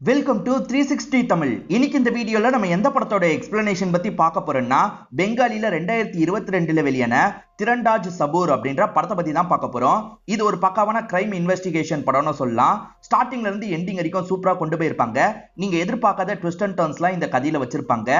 Welcome to 360 Tamil. இன்னைக்கு இந்த வீடியோல நம்ம எந்த படத்தோட எக்ஸ்பிளனேஷன் பத்தி பார்க்க போறோம்னா பெங்காலில 2022ல வெளியான திரண்டாஜ் சபூர் அப்படின்ற படத்தை பத்தி தான் பார்க்க போறோம். இது ஒரு பக்காவான கிரைம் இன்வெஸ்டிகேஷன் படம்னு சொல்லலாம். ஸ்டார்டிங்ல இருந்து எண்டிங் வரைக்கும் சூப்பரா கொண்டு போயிருப்பாங்க. நீங்க எதிர்பார்க்காத ட்விஸ்ட் அண்ட் டர்ன்ஸ்லாம் இந்த கதையில வச்சிருப்பாங்க.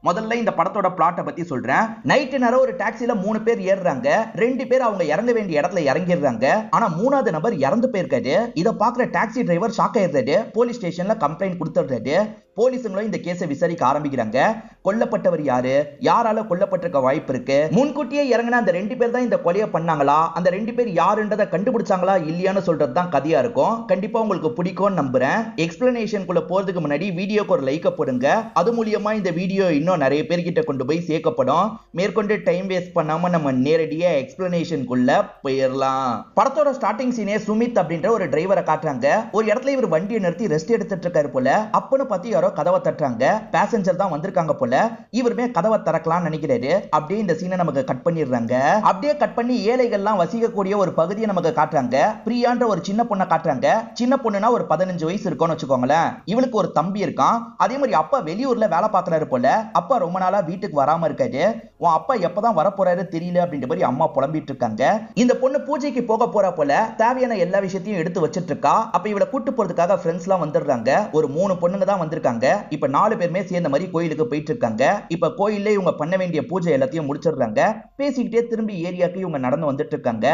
முதல்ல இந்த படத்தோட பிளாட்டை பத்தி சொல்றேன். நைட்டு நேரம் ஒரு டாக்ஸில 3 பேர் ஏறுறாங்க. 2 பேர் அவங்க இறங்க வேண்டிய இடத்துல இறங்கிடுறாங்க. ஆனா 3வது நபர் இறந்து போயிருக்காரு. இதை பாக்குற டாக்ஸி டிரைவர் ஷாக் ஆயிடுறாரு. போலீஸ் ஸ்டேஷன்ல கம்ப்ளைண்ட் கொடுத்துடுறாரு. போலீஸுங்களும் இந்த கேஸை விசாரிக்க ஆரம்பிக்கிறாங்க. கொல்லப்பட்டவர் யாரு, யாரால கொல்லப்பட்டிருக்க வாய்ப்பு இருக்கு, முன்கூட்டியே இறங்கின அந்த 2 பேர் தான் இந்த கொலையை பண்ணாங்களா, அந்த 2 பேர் யாருன்றதை கண்டுபிடிச்சாங்களா இல்லையான்னு சொல்றது தான் கதையா இருக்கும். கண்டிப்பா உங்களுக்கு பிடிக்கும்னு நம்புறேன். எக்ஸ்பிளனேஷனுக்குள்ள போறதுக்கு முன்னாடி வீடியோக்கு ஒரு லைக் போடுங்க. அது மூலியமா இந்த வீடியோ இன்னும் நிறைய பேர்கிட்ட கொண்டு போய் சேர்க்கப்படும். மேற்கொண்டு டைம் வேஸ்ட் பண்ணாம நம்ம நேரடியா எக்ஸ்பிளனேஷனுக்குள்ள போயிடலாம். படத்தோட ஸ்டார்டிங் சீனே சுமித் அப்படின்ற ஒரு டிரைவரை காட்டுறாங்க. ஒரு இடத்துல இவர் வண்டியை நிறுத்தி ரெஸ்ட் எடுத்துட்டு இருக்காரு போல. அப்பன்னு பார்த்து கதவை தட்டுறாங்க. பேசஞ்சர் தான் வந்திருக்காங்க போல. இவருமே கதவை திறக்கலாம்னு நினைக்கிறாரு. அப்படியே இந்த சீனை நமக்கு கட் பண்ணிடுறாங்க. அப்படியே கட் பண்ணி ஏழைகள்லாம் வசிக்கக்கூடிய ஒரு பகுதியை நமக்கு காட்டுறாங்க. பிரியான்ற ஒரு சின்ன பொண்ணை காட்டுறாங்க. சின்ன பொண்ணுனா ஒரு 15 வயசு இருக்கும்னு வச்சுக்கோங்களேன். இவளுக்கு ஒரு தம்பி இருக்கான். அதே மாதிரி அப்பா வெளியூர்ல வேலை பார்க்கறாரு போல. அப்பா ரொம்ப நாளா வீட்டுக்கு வராம இருக்காரு. உன் அப்பா எப்பதான் வரப்போறாரு தெரியல அப்படின்ற மாதிரி அம்மா புலம்பிட்டு இருக்காங்க. இந்த பொண்ணு பூஜைக்கு போக போறா போல. தேவையான எல்லா விஷயத்தையும் எடுத்து வச்சிட்டு இருக்கா. அப்ப இவளை கூட்டு போறதுக்காக ஃப்ரெண்ட்ஸ் எல்லாம் வந்துடுறாங்க. ஒரு 3 பொண்ணுங்க தான் வந்திருக்காங்க. இப்ப 4 பேருமே சேர்ந்த மாதிரி கோயிலுக்கு போயிட்டு இருக்காங்க. இப்ப கோயில்ல இவங்க பண்ண வேண்டிய பூஜை எல்லாத்தையும் முடிச்சிடுறாங்க. பேசிக்கிட்டே திரும்பி ஏரியாக்கு இவங்க நடந்து வந்துட்டு இருக்காங்க.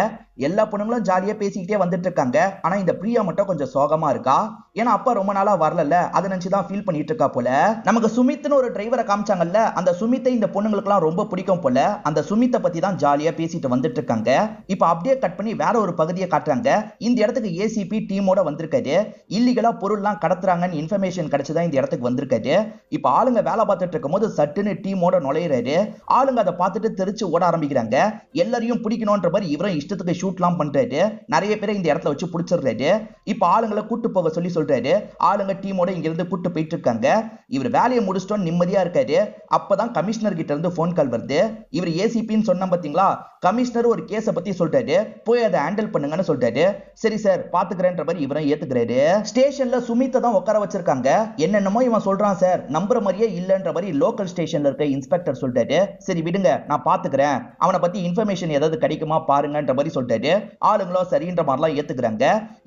எல்லா பொண்ணுங்களும் ஜாலியா பேசிக்கிட்டே வந்துட்டு இருக்காங்க. ஆனா இந்த பிரியா மட்டும் கொஞ்சம் சோகமா இருக்கா. ஏன்னா அப்பா ரொம்ப நாளா வரல. அதை நினைச்சுதான் ஃபீல் பண்ணிட்டு இருக்கா போல. நமக்கு சுமித்னு ஒரு டிரைவரை காமிச்சாங்கல்ல, அந்த சுமித்தை இந்த பொண்ணுங்களுக்குலாம் ரொம்ப பிடிக்கும் போல. அந்த சுமித்தை பத்தி தான் ஜாலியா பேசிட்டு வந்துட்டு இருக்காங்க. இப்ப அப்படியே கட் பண்ணி வேற ஒரு பகுதியை காட்டுறாங்க. இந்த இடத்துக்கு ஏசிபி டீமோட வந்திருக்காரு. இல்லீகலா பொருள்லாம் கடத்துறாங்கன்னு இன்ஃபர்மேஷன் கிடைச்சுதான் இந்த இடத்துக்கு வந்திருக்காரு. இப்ப ஆளுங்க வேலை பார்த்துட்டு இருக்கும் போது சட்டுன்னு டீமோட நுழையிறாரு. ஆளுங்க அதை பார்த்துட்டு தெரிச்சு ஓட ஆரம்பிக்கிறாங்க. எல்லாரையும் பிடிக்கணும்ன்ற மாதிரி இவரும் இஷ்டத்துக்கு ஷூட்லாம் பண்றாரு. நிறைய பேரை இந்த இடத்துல வச்சு பிடிச்சிடுறாரு. இப்ப ஆளுங்களை கூட்டு போக சொல்றாரு. ஆளுங்க டீமோட இங்க இருந்து கூட்டு போயிட்டு இருக்காங்க. இவர் வேலையை முடிச்சிட்டோம் நிம்மதியா இருக்காரு. அப்பதான் கமிஷனர் கிட்ட இருந்து போன் கால் வருது. இவர் ஏசிபின்னு சொன்ன பாத்தீங்களா, கமிஷனர் ஒரு கேஸை பத்தி சொல்றாரு. போய் அதை ஹேண்டில் பண்ணுங்கன்னு சொல்றாரு. சரி சார் பாத்துக்கிறேன்ற மாதிரி இவரும் ஏத்துக்கிறாரு. ஸ்டேஷன்ல சுமித்தை தான் உட்கார வச்சிருக்காங்க. என்னென்னமோ இவன் சொல்றான் சார், நம்புற மாதிரியே இல்லன்ற மாதிரி லோக்கல் ஸ்டேஷன்ல இருக்க இன்ஸ்பெக்டர் சொல்றாரு. சரி விடுங்க நான் பாத்துக்கிறேன், அவனை பத்தி இன்ஃபர்மேஷன் ஏதாவது கிடைக்குமா பாருங்கன்ற மாதிரி சொல்றாரு. ஆளுங்களோ சரின்ற மாதிரிலாம் ஏத்துக்கிறாங்க.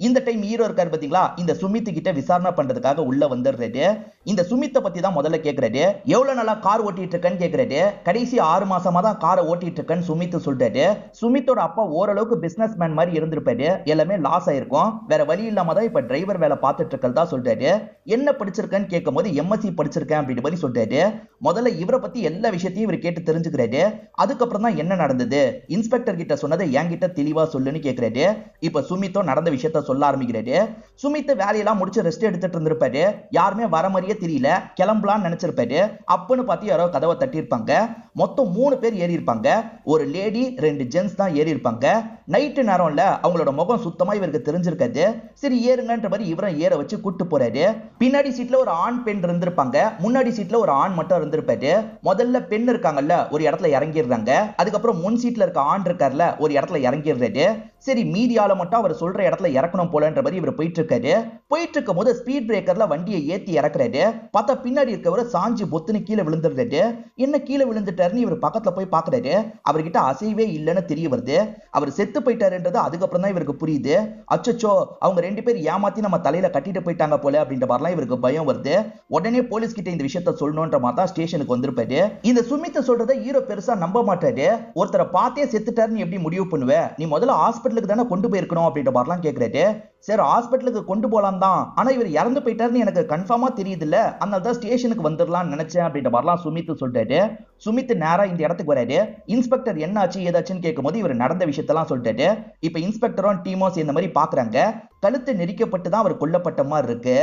இந்த டைம் ஹீரோ இருக்காரு பாத்தீங்களா, இந்த சுமித் கிட்ட விசாரணை பண்றதுக்காக உள்ள வந்துடுறாரு. இந்த சுமித்தை பத்தி தான் முதல்ல கேக்குறாரு. எவ்வளவு நாளா கார் ஓட்டிட்டு இருக்கேன்னு கேக்குறாரு. கடைசி 6 மாசமா தான் காரை ஓட்டிட்டு இருக்கேன்னு சுமித் சொல்றாரு. சுமித்தோட அப்பா ஓரளவுக்கு பிசினஸ் மேன் மாதிரி இருந்திருப்பாரு. எல்லாமே லாஸ் ஆயிருக்கும். வேற வழி இல்லாம தான் இப்ப டிரைவர் வேலை பார்த்துட்டு இருக்கறதா சொல்றாரு. என்ன படிச்சிருக்கேன்னு கேட்கும் போது எம்எஸ்சி படிச்சிருக்கேன் அப்படின்ற மாதிரி சொல்றாரு. முதல்ல இவரை பத்தி எல்லா விஷயத்தையும் இவர் கேட்டு தெரிஞ்சுக்கிறாரு. அதுக்கப்புறம் தான் என்ன நடந்தது, இன்ஸ்பெக்டர் கிட்ட சொன்னதை என்கிட்ட தெளிவா சொல்லுன்னு கேக்குறாரு. இப்ப சுமித்தோ நடந்த விஷயத்த சொல்ல ஆரம்பிக்கிறாரு. சுமித் வேலையெல்லாம் முடிச்சு ரெஸ்ட் எடுத்துட்டு இருந்திருப்பாரு. யாருமே வர மாதிரியே தெரியல. கிளம்பலாம்னு நினைச்சிருப்பாரு. அப்பன்னு பார்த்து யாரோ கதவை தட்டியிருப்பாங்க. மொத்தம் 3 பேர் ஏறி இருப்பாங்க. ஒரு லேடி 2 ஜென்ஸ் தான் ஏறி இருப்பாங்க. நைட்டு நேரம்ல அவங்களோட முகம் சுத்தமா இவருக்கு தெரிஞ்சிருக்காது. சரி ஏறுங்கன்ற மாதிரி இவரும் ஏற வச்சு கூட்டு போறாரு. பின்னாடி சீட்ல ஒரு ஆண் பெண் இருந்திருப்பாங்க. முன்னாடி சீட்ல ஒரு ஆண் மட்டும் இருந்திருப்பாரு. முதல்ல பெண் இருக்காங்கல்ல ஒரு இடத்துல இறங்கிடுறாங்க. அதுக்கப்புறம் முன் சீட்ல இருக்க ஆண் இருக்கார்ல ஒரு இடத்துல இறங்கிடுறாரு. சரி மீதி ஆளை மட்டும் அவர் சொல்ற இடத்துல இறக்கணும் போலன்ற மாதிரி இவர் போயிட்டு இருக்காரு. போயிட்டு இருக்கும் போது ஸ்பீட் பிரேக்கர்ல வண்டியை ஏத்தி இறக்குறாரு. பார்த்தா பின்னாடி இருக்கவர் சாஞ்சி பொத்துன்னு கீழே விழுந்துடுறாரு. என்ன கீழே விழுந்துட்டாருன்னு இவர் பக்கத்துல போய் பாக்குறாரு. அவர்கிட்ட அசைவே இல்லைன்னு தெரிய வருது. அவர் செத்து போயிட்டாருன்றது அதுக்கப்புறம் தான் இவருக்கு புரியுது. அச்சச்சோ அவங்க 2 பேர் ஏமாத்தி நம்ம தலையில கட்டிட்டு போயிட்டாங்க போல அப்படின்ற மாதிரிலாம் இவருக்கு பயம் வருது. உடனே போலீஸ் கிட்ட இந்த விஷயத்த சொல்லணும்ன்ற மாதிரி தான் ஸ்டேஷனுக்கு வந்திருப்பாரு. இந்த சுமித்த சொல்றதை ஹீரோ பெருசா நம்ப மாட்டாரு. ஒருத்தரை பார்த்தே செத்துட்டாருன்னு எப்படி முடிவு பண்ணுவ, நீ முதல்ல ஹாஸ்பிட்டலுக்கு தானே கொண்டு போயிருக்கணும் அப்படின்ற மாதிரிலாம் கேட்கிறாரு. சரி ஹாஸ்பிட்டலுக்கு கொண்டு போலாம் தான், ஆனா இவர் இறந்து போயிட்டாருன்னு எனக்கு கன்ஃபார்மா தெரியுது இல்ல, அதனால தான் ஸ்டேஷனுக்கு வந்துடலாம்னு நினைச்சேன் அப்படின்ற மாதிரிலாம் சுமித் சொல்றாரு. சுமித் நேரா இந்த இடத்துக்கு வராரு. இன்ஸ்பெக்டர் என்ன ஆச்சு ஏதாச்சுன்னு கேட்கும் போது இவர் நடந்த விஷயத்தெல்லாம் சொல்றாரு. இப்ப இன்ஸ்பெக்டரும் டீமும் சேர்ந்த மாதிரி பாக்குறாங்க. கழுத்து நெரிக்கப்பட்டு தான் அவர் கொல்லப்பட்ட மாதிரி இருக்கு.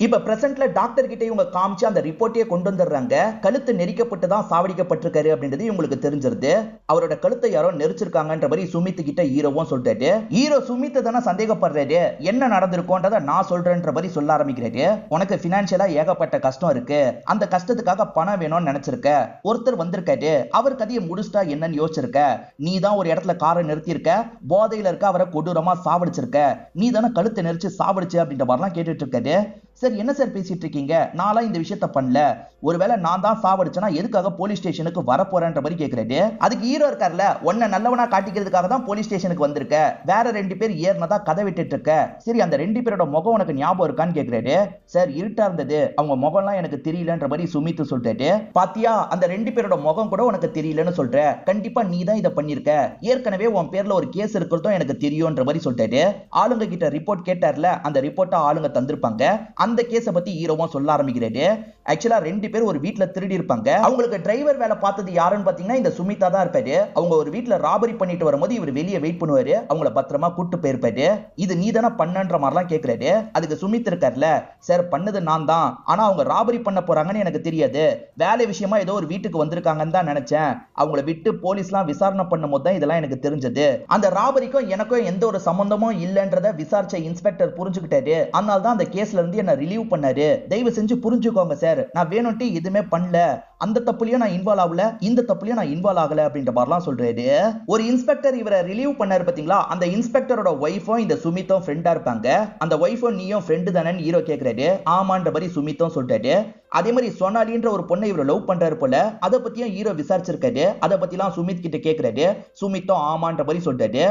இப்ப பிரசன்ட்ல டாக்டர் கிட்ட இவங்க காமிச்சு அந்த ரிப்போர்ட்டையே கொண்டு வந்துடுறாங்க. கழுத்து நெரிக்கப்பட்டு தான் சாவடிக்கப்பட்டிருக்காரு அப்படின்றது இவங்களுக்கு தெரிஞ்சிருது. அவரோட கழுத்தை யாரோ நெரிச்சிருக்காங்கன்ற மாதிரி சுமித் கிட்ட ஹீரோவும் சொல்றாரு. ஹீரோ சுமித் தானே சந்தேகப்படுறாரு. என்ன நடந்திருக்கோன்றத நான் சொல்றேன்ற மாதிரி சொல்ல ஆரம்பிக்கிறாரு. உனக்கு பினான்சியலா ஏகப்பட்ட கஷ்டம் இருக்கு. அந்த கஷ்டத்துக்காக பணம் வேணும்னு நினைச்சிருக்க. ஒருத்தர் வந்திருக்காரு. அவர் கதையை முடிச்சிட்டா என்னன்னு யோசிச்சிருக்க. நீ தான் ஒரு இடத்துல காரை நிறுத்தி இருக்க. போதையில இருக்க அவரை கொடூரமா சாவடிச்சிருக்க. நீ தானே கழுத்தை நெரிச்சு சாவடிச்சு அப்படின்ற மாதிரிலாம் கேட்டுட்டு இருக்காரு. சார் என்ன சார் பேசிட்டு இருக்கீங்க, நான்லாம் இந்த விஷயத்த பண்ணல, ஒருவேளை நான் தான் சாவடிச்சேனா எதுக்காக போலீஸ் ஸ்டேஷனுக்கு வர போறேன்ற மாதிரி கேக்குறாரு. அதுக்கு ஹீரோ இருக்கார்ல, உன்னை நல்லவனா காட்டிக்கிறதுக்காக தான் போலீஸ் ஸ்டேஷனுக்கு வந்திருக்க, வேற 2 பேர் ஏறினதா கதை விட்டுட்டு இருக்க, சரி அந்த 2 பேரோட முகம் உனக்கு ஞாபகம் இருக்கான்னு கேக்குறாரு. சார் இருட்டா இருந்தது, அவங்க முகம்லாம் எனக்கு தெரியலன்ற மாதிரி சுமித் சொல்றாரு. பாத்தியா, அந்த 2 பேரோட முகம் கூட உனக்கு தெரியலன்னு சொல்ற, கண்டிப்பா நீ தான் இதை பண்ணிருக்க, ஏற்கனவே உன் பேர்ல ஒரு கேஸ் இருக்கிறதும் எனக்கு தெரியும்ன்ற மாதிரி சொல்றாரு. ஆளுங்க கிட்ட ரிப்போர்ட் கேட்டார்ல, அந்த ரிப்போர்ட்டை ஆளுங்க தந்திருப்பாங்க. அந்த கேஸ பத்தி ஹீரோவும் சொல்ல ஆரம்பிக்கிறாரு. ஆக்சுவலா 2 பேர் ஒரு வீட்ல திருடி இருப்பாங்க. அவங்களுக்கு டிரைவர் வேலை பார்த்தது யாருன்னு பாத்தீங்கன்னா இந்த சுமிதா தான் இருப்பாரு. அவங்க ஒரு வீட்ல ராபரி பண்ணிட்டு வரும்போது இவர் வெளியே வெயிட் பண்ணுவாரு, அவங்கள பத்திரமா கூட்டு போயிருப்பாரு. இது நீ தானே பண்ணன்ற மாதிரிலாம் கேக்குறாரு. அதுக்கு சுமித் இருக்கார்ல, சார் பண்ணது நான் தான், ஆனா அவங்க ராபரி பண்ண போறாங்கன்னு எனக்கு தெரியாது, வேலை விஷயமா ஏதோ ஒரு வீட்டுக்கு வந்திருக்காங்கன்னு தான் நினைச்சேன், அவங்கள விட்டு போலீஸ்லாம் விசாரணை பண்ணும் போது தான் இதெல்லாம் எனக்கு தெரிஞ்சது, அந்த ராபரிக்கும் எனக்கும் எந்த ஒரு சம்பந்தமும் இல்லன்றத விசாரிச்ச இன்ஸ்பெக்டர் புரிஞ்சுக்கிட்டாரு, அதனால தான் அந்த கேஸ்ல இருந்து என்ன ரிலீவ் பண்ணாரு, தயவு செஞ்சு புரிஞ்சுக்கோங்க சார், நான் வேணும்ட்டு எதுவுமே பண்ணல, அந்த தப்புலயும் நான் இன்வால்வ் ஆகல, இந்த தப்புலயும் நான் இன்வால்வ் ஆகல அப்படின்ற மாதிரிலாம் சொல்றாரு. ஒரு இன்ஸ்பெக்டர் இவரை ரிலீவ் பண்ணாரு பாத்தீங்களா, அந்த இன்ஸ்பெக்டரோட ஒய்ஃபும் இந்த சுமித்தும் ஃப்ரெண்டா இருப்பாங்க. அந்த ஒய்ஃபும் நீயும் ஃப்ரெண்டு தானேன்னு ஹீரோ கேக்குறாரு. ஆமான்ற மாதிரி சுமித்தும் சொல்றாரு. அதே மாதிரி சோனாலின்ற ஒரு பொண்ணை இவர் லவ் பண்றாரு போல, அதை பத்தியும் ஹீரோ விசாரிச்சிருக்காரு. அதை பத்திலாம் சுமித் கிட்ட கேக்குறாரு. சுமித்தும் ஆமான்ற மாதிரி சொல்றாரு.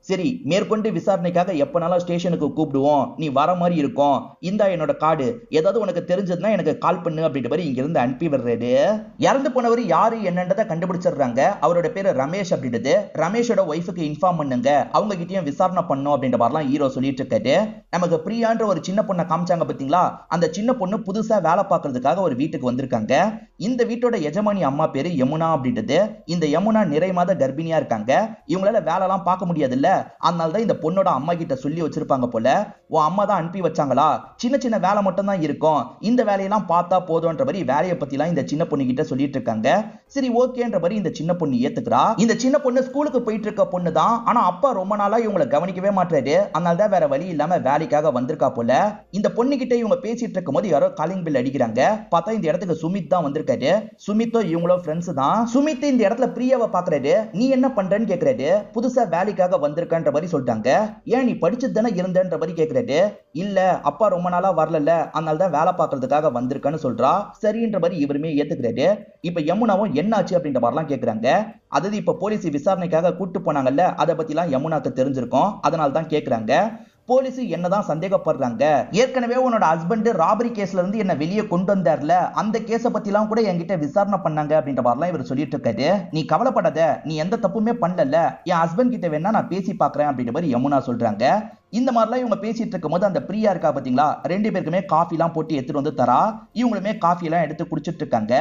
சரி, மேற்கொண்டு விசாரணைக்காக எப்பனாலும் ஸ்டேஷனுக்கு கூப்பிடுவோம், நீ வர மாதிரி இருக்கும், இந்தா என்னோட கார்டு, ஏதாவது உனக்கு தெரிஞ்சதுன்னா எனக்கு கால் பண்ணு அப்படின்ற மாதிரி இங்க இருந்து அனுப்பி விடுறாரு. இறந்து போனவர் யாரு என்னன்றதை கண்டுபிடிச்சிடுறாங்க. அவரோட பேரு ரமேஷ் அப்படின்றது. ரமேஷோட ஒய்ஃபுக்கு இன்ஃபார்ம் பண்ணுங்க, அவங்க கிட்டயும் விசாரணை பண்ணும் அப்படின்ற மாதிரிலாம் ஹீரோ சொல்லிட்டு இருக்காரு. நமக்கு பிரியான்ற ஒரு சின்ன பொண்ணை காமிச்சாங்க பாத்தீங்களா, அந்த சின்ன பொண்ணு புதுசா வேலை பார்க்கறதுக்காக ஒரு வீட்டுக்கு வந்திருக்காங்க. இந்த வீட்டோட எஜமானி அம்மா பேரு யமுனா அப்படின்றது. இந்த யமுனா நிறை மாத கர்ப்பிணியா இருக்காங்க. இவங்களால வேலை எல்லாம் பார்க்க முடியாது இல்ல, அதனாலதான் இந்த பொண்ணோட அம்மா கிட்ட சொல்லி வச்சிருப்பாங்க போல, உன் அம்மா தான் அனுப்பி வச்சாங்களா, சின்ன சின்ன வேலை மட்டும் தான் இருக்கும், இந்த வேலையெல்லாம் பார்த்தா போதும்ன்ற மாதிரி வேலையை பத்திலாம் இந்த சின்ன பொண்ணு கிட்ட சொல்லிட்டு இருக்காங்க. சரி ஓகேன்ற மாதிரி இந்த சின்ன பொண்ணு ஏத்துக்கிறா. இந்த சின்ன பொண்ணு ஸ்கூலுக்கு போயிட்டு இருக்க பொண்ணு தான், ஆனா அப்பா ரொம்ப நாளா இவங்களை கவனிக்கவே மாட்டாரு, அதனால தான் வேற வழி இல்லாம வேலைக்காக வந்திருக்கா போல. இந்த பொண்ணு கிட்ட இவங்க பேசிட்டு இருக்கும் போது யாரோ காலிங் பில் அடிக்கிறாங்க. பார்த்தா இந்த இடத்துக்கு சுமித் தான் வந்திருக்காரு. சுமித்தோ இவங்களோ ஃப்ரெண்ட்ஸ் தான். சுமித் இந்த இடத்துல பிரியாவை பாக்குறாரு. நீ என்ன பண்றன்னு கேக்குறாரு. புதுசா வேலைக்காக வந்திருக்கான்ற மாதிரி சொல்லிட்டாங்க. ஏன் நீ படிச்சுட்டு தானே இருந்தன்ற மாதிரி கேக்குறாரு. இல்ல அப்பா ரொம்ப நாளா வரல, அதனால தான் வேலை பார்க்கறதுக்காக வந்திருக்கான்னு சொல்றா. சரின்ற மாதிரி இவருமே ஏத்துக்கிறாரு. இப்ப யமுனாவும் என்னாச்சு அப்படின்ற மாதிரிலாம் கேக்குறாங்க. அதாவது இப்ப போலீஸ் விசாரணைக்காக கூட்டு போனாங்கல்ல, அதை பத்திலாம் யமுனாக்கு தெரிஞ்சிருக்கும், அதனால தான் கேக்குறாங்க. போலீஸ் என்னதான் சந்தேகப்படுறாங்க, ஏற்கனவே உன்னோட ஹஸ்பண்ட் ராபரி கேஸ்ல இருந்து என்ன வெளியே கொண்டு வந்தார்ல, அந்த கேஸ பத்திலாம் கூட என்கிட்ட விசாரணை பண்ணாங்க அப்படின்ற மாதிரிலாம் இவர் சொல்லிட்டு இருக்காரு. நீ கவலைப்படாத, நீ எந்த தப்புமே பண்ணல, என் ஹஸ்பண்ட் கிட்ட வேணா நான் பேசி பாக்குறேன் அப்படின்ற மாதிரி யமுனா சொல்றாங்க. இந்த மாதிரிலாம் இவங்க பேசிட்டு இருக்கும் போது அந்த பிரியா இருக்கா பாத்தீங்களா, 2 பேருக்குமே காஃபி எல்லாம் போட்டு எடுத்துட்டு வந்து தரா. இவங்களுமே காஃபி எல்லாம் எடுத்து குடிச்சிட்டு இருக்காங்க.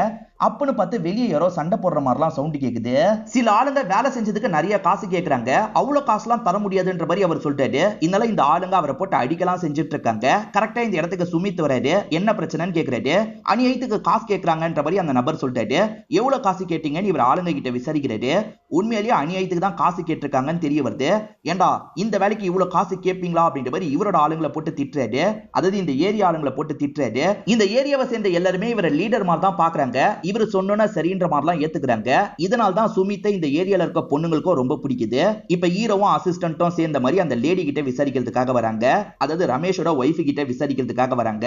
அப்பன்னு பார்த்து வெளியே யாரோ சண்டை போடுற மாதிரிலாம் சவுண்ட் கேக்குது. சில ஆளுங்க வேலை செஞ்சதுக்கு நிறைய காசு கேக்குறாங்க, அவ்வளவு காசுலாம் தர முடியாதுன்ற மாதிரி அவர் சொல்லிட்டாரு. இதனால இந்த ஆளுங்க அவரை போட்டு அடிக்கலாம் செஞ்சுட்டு இருக்காங்க. கரெக்டா இந்த இடத்துக்கு சுமித் வராரு. என்ன பிரச்சனைன்னு கேக்குறாரு. அநியாயத்துக்கு காசு கேக்குறாங்கன்ற மாதிரி அந்த நபர் சொல்லிட்டாரு. எவ்வளவு காசு கேட்டீங்கன்னு இவர் ஆளுங்க கிட்ட விசாரிக்கிறாரு. உண்மையிலேயே அநியாயத்துக்கு தான் காசு கேட்டிருக்காங்கன்னு தெரிய வருது. ஏண்டா இந்த வேலைக்கு இவ்வளவு காசு கேட்பீங்களா அப்படின்ற மாதிரி இவரோட ஆளுங்களை போட்டு திட்டுறாரு. அதாவது இந்த ஏரியா ஆளுங்களை போட்டு திட்டுறாரு. இந்த ஏரியாவை சேர்ந்த எல்லாருமே இவரை லீடர் மாதிரி தான் பாக்குறாங்க. இவர் சொன்னா சரின்ற மாதிரிலாம் ஏத்துக்கிறாங்க. இதனால தான் சுமித்தை இந்த ஏரியால இருக்க பொண்ணுங்களுக்கும் ரொம்ப பிடிக்குது. இப்ப ஹீரோவும் அசிஸ்டன்ட்டும் சேர்ந்த மாதிரி அந்த லேடி கிட்ட விசாரிக்கிறதுக்காக வராங்க. அதாவது ரமேஷோட ஒய்ஃப் கிட்ட விசாரிக்கிறதுக்காக வராங்க.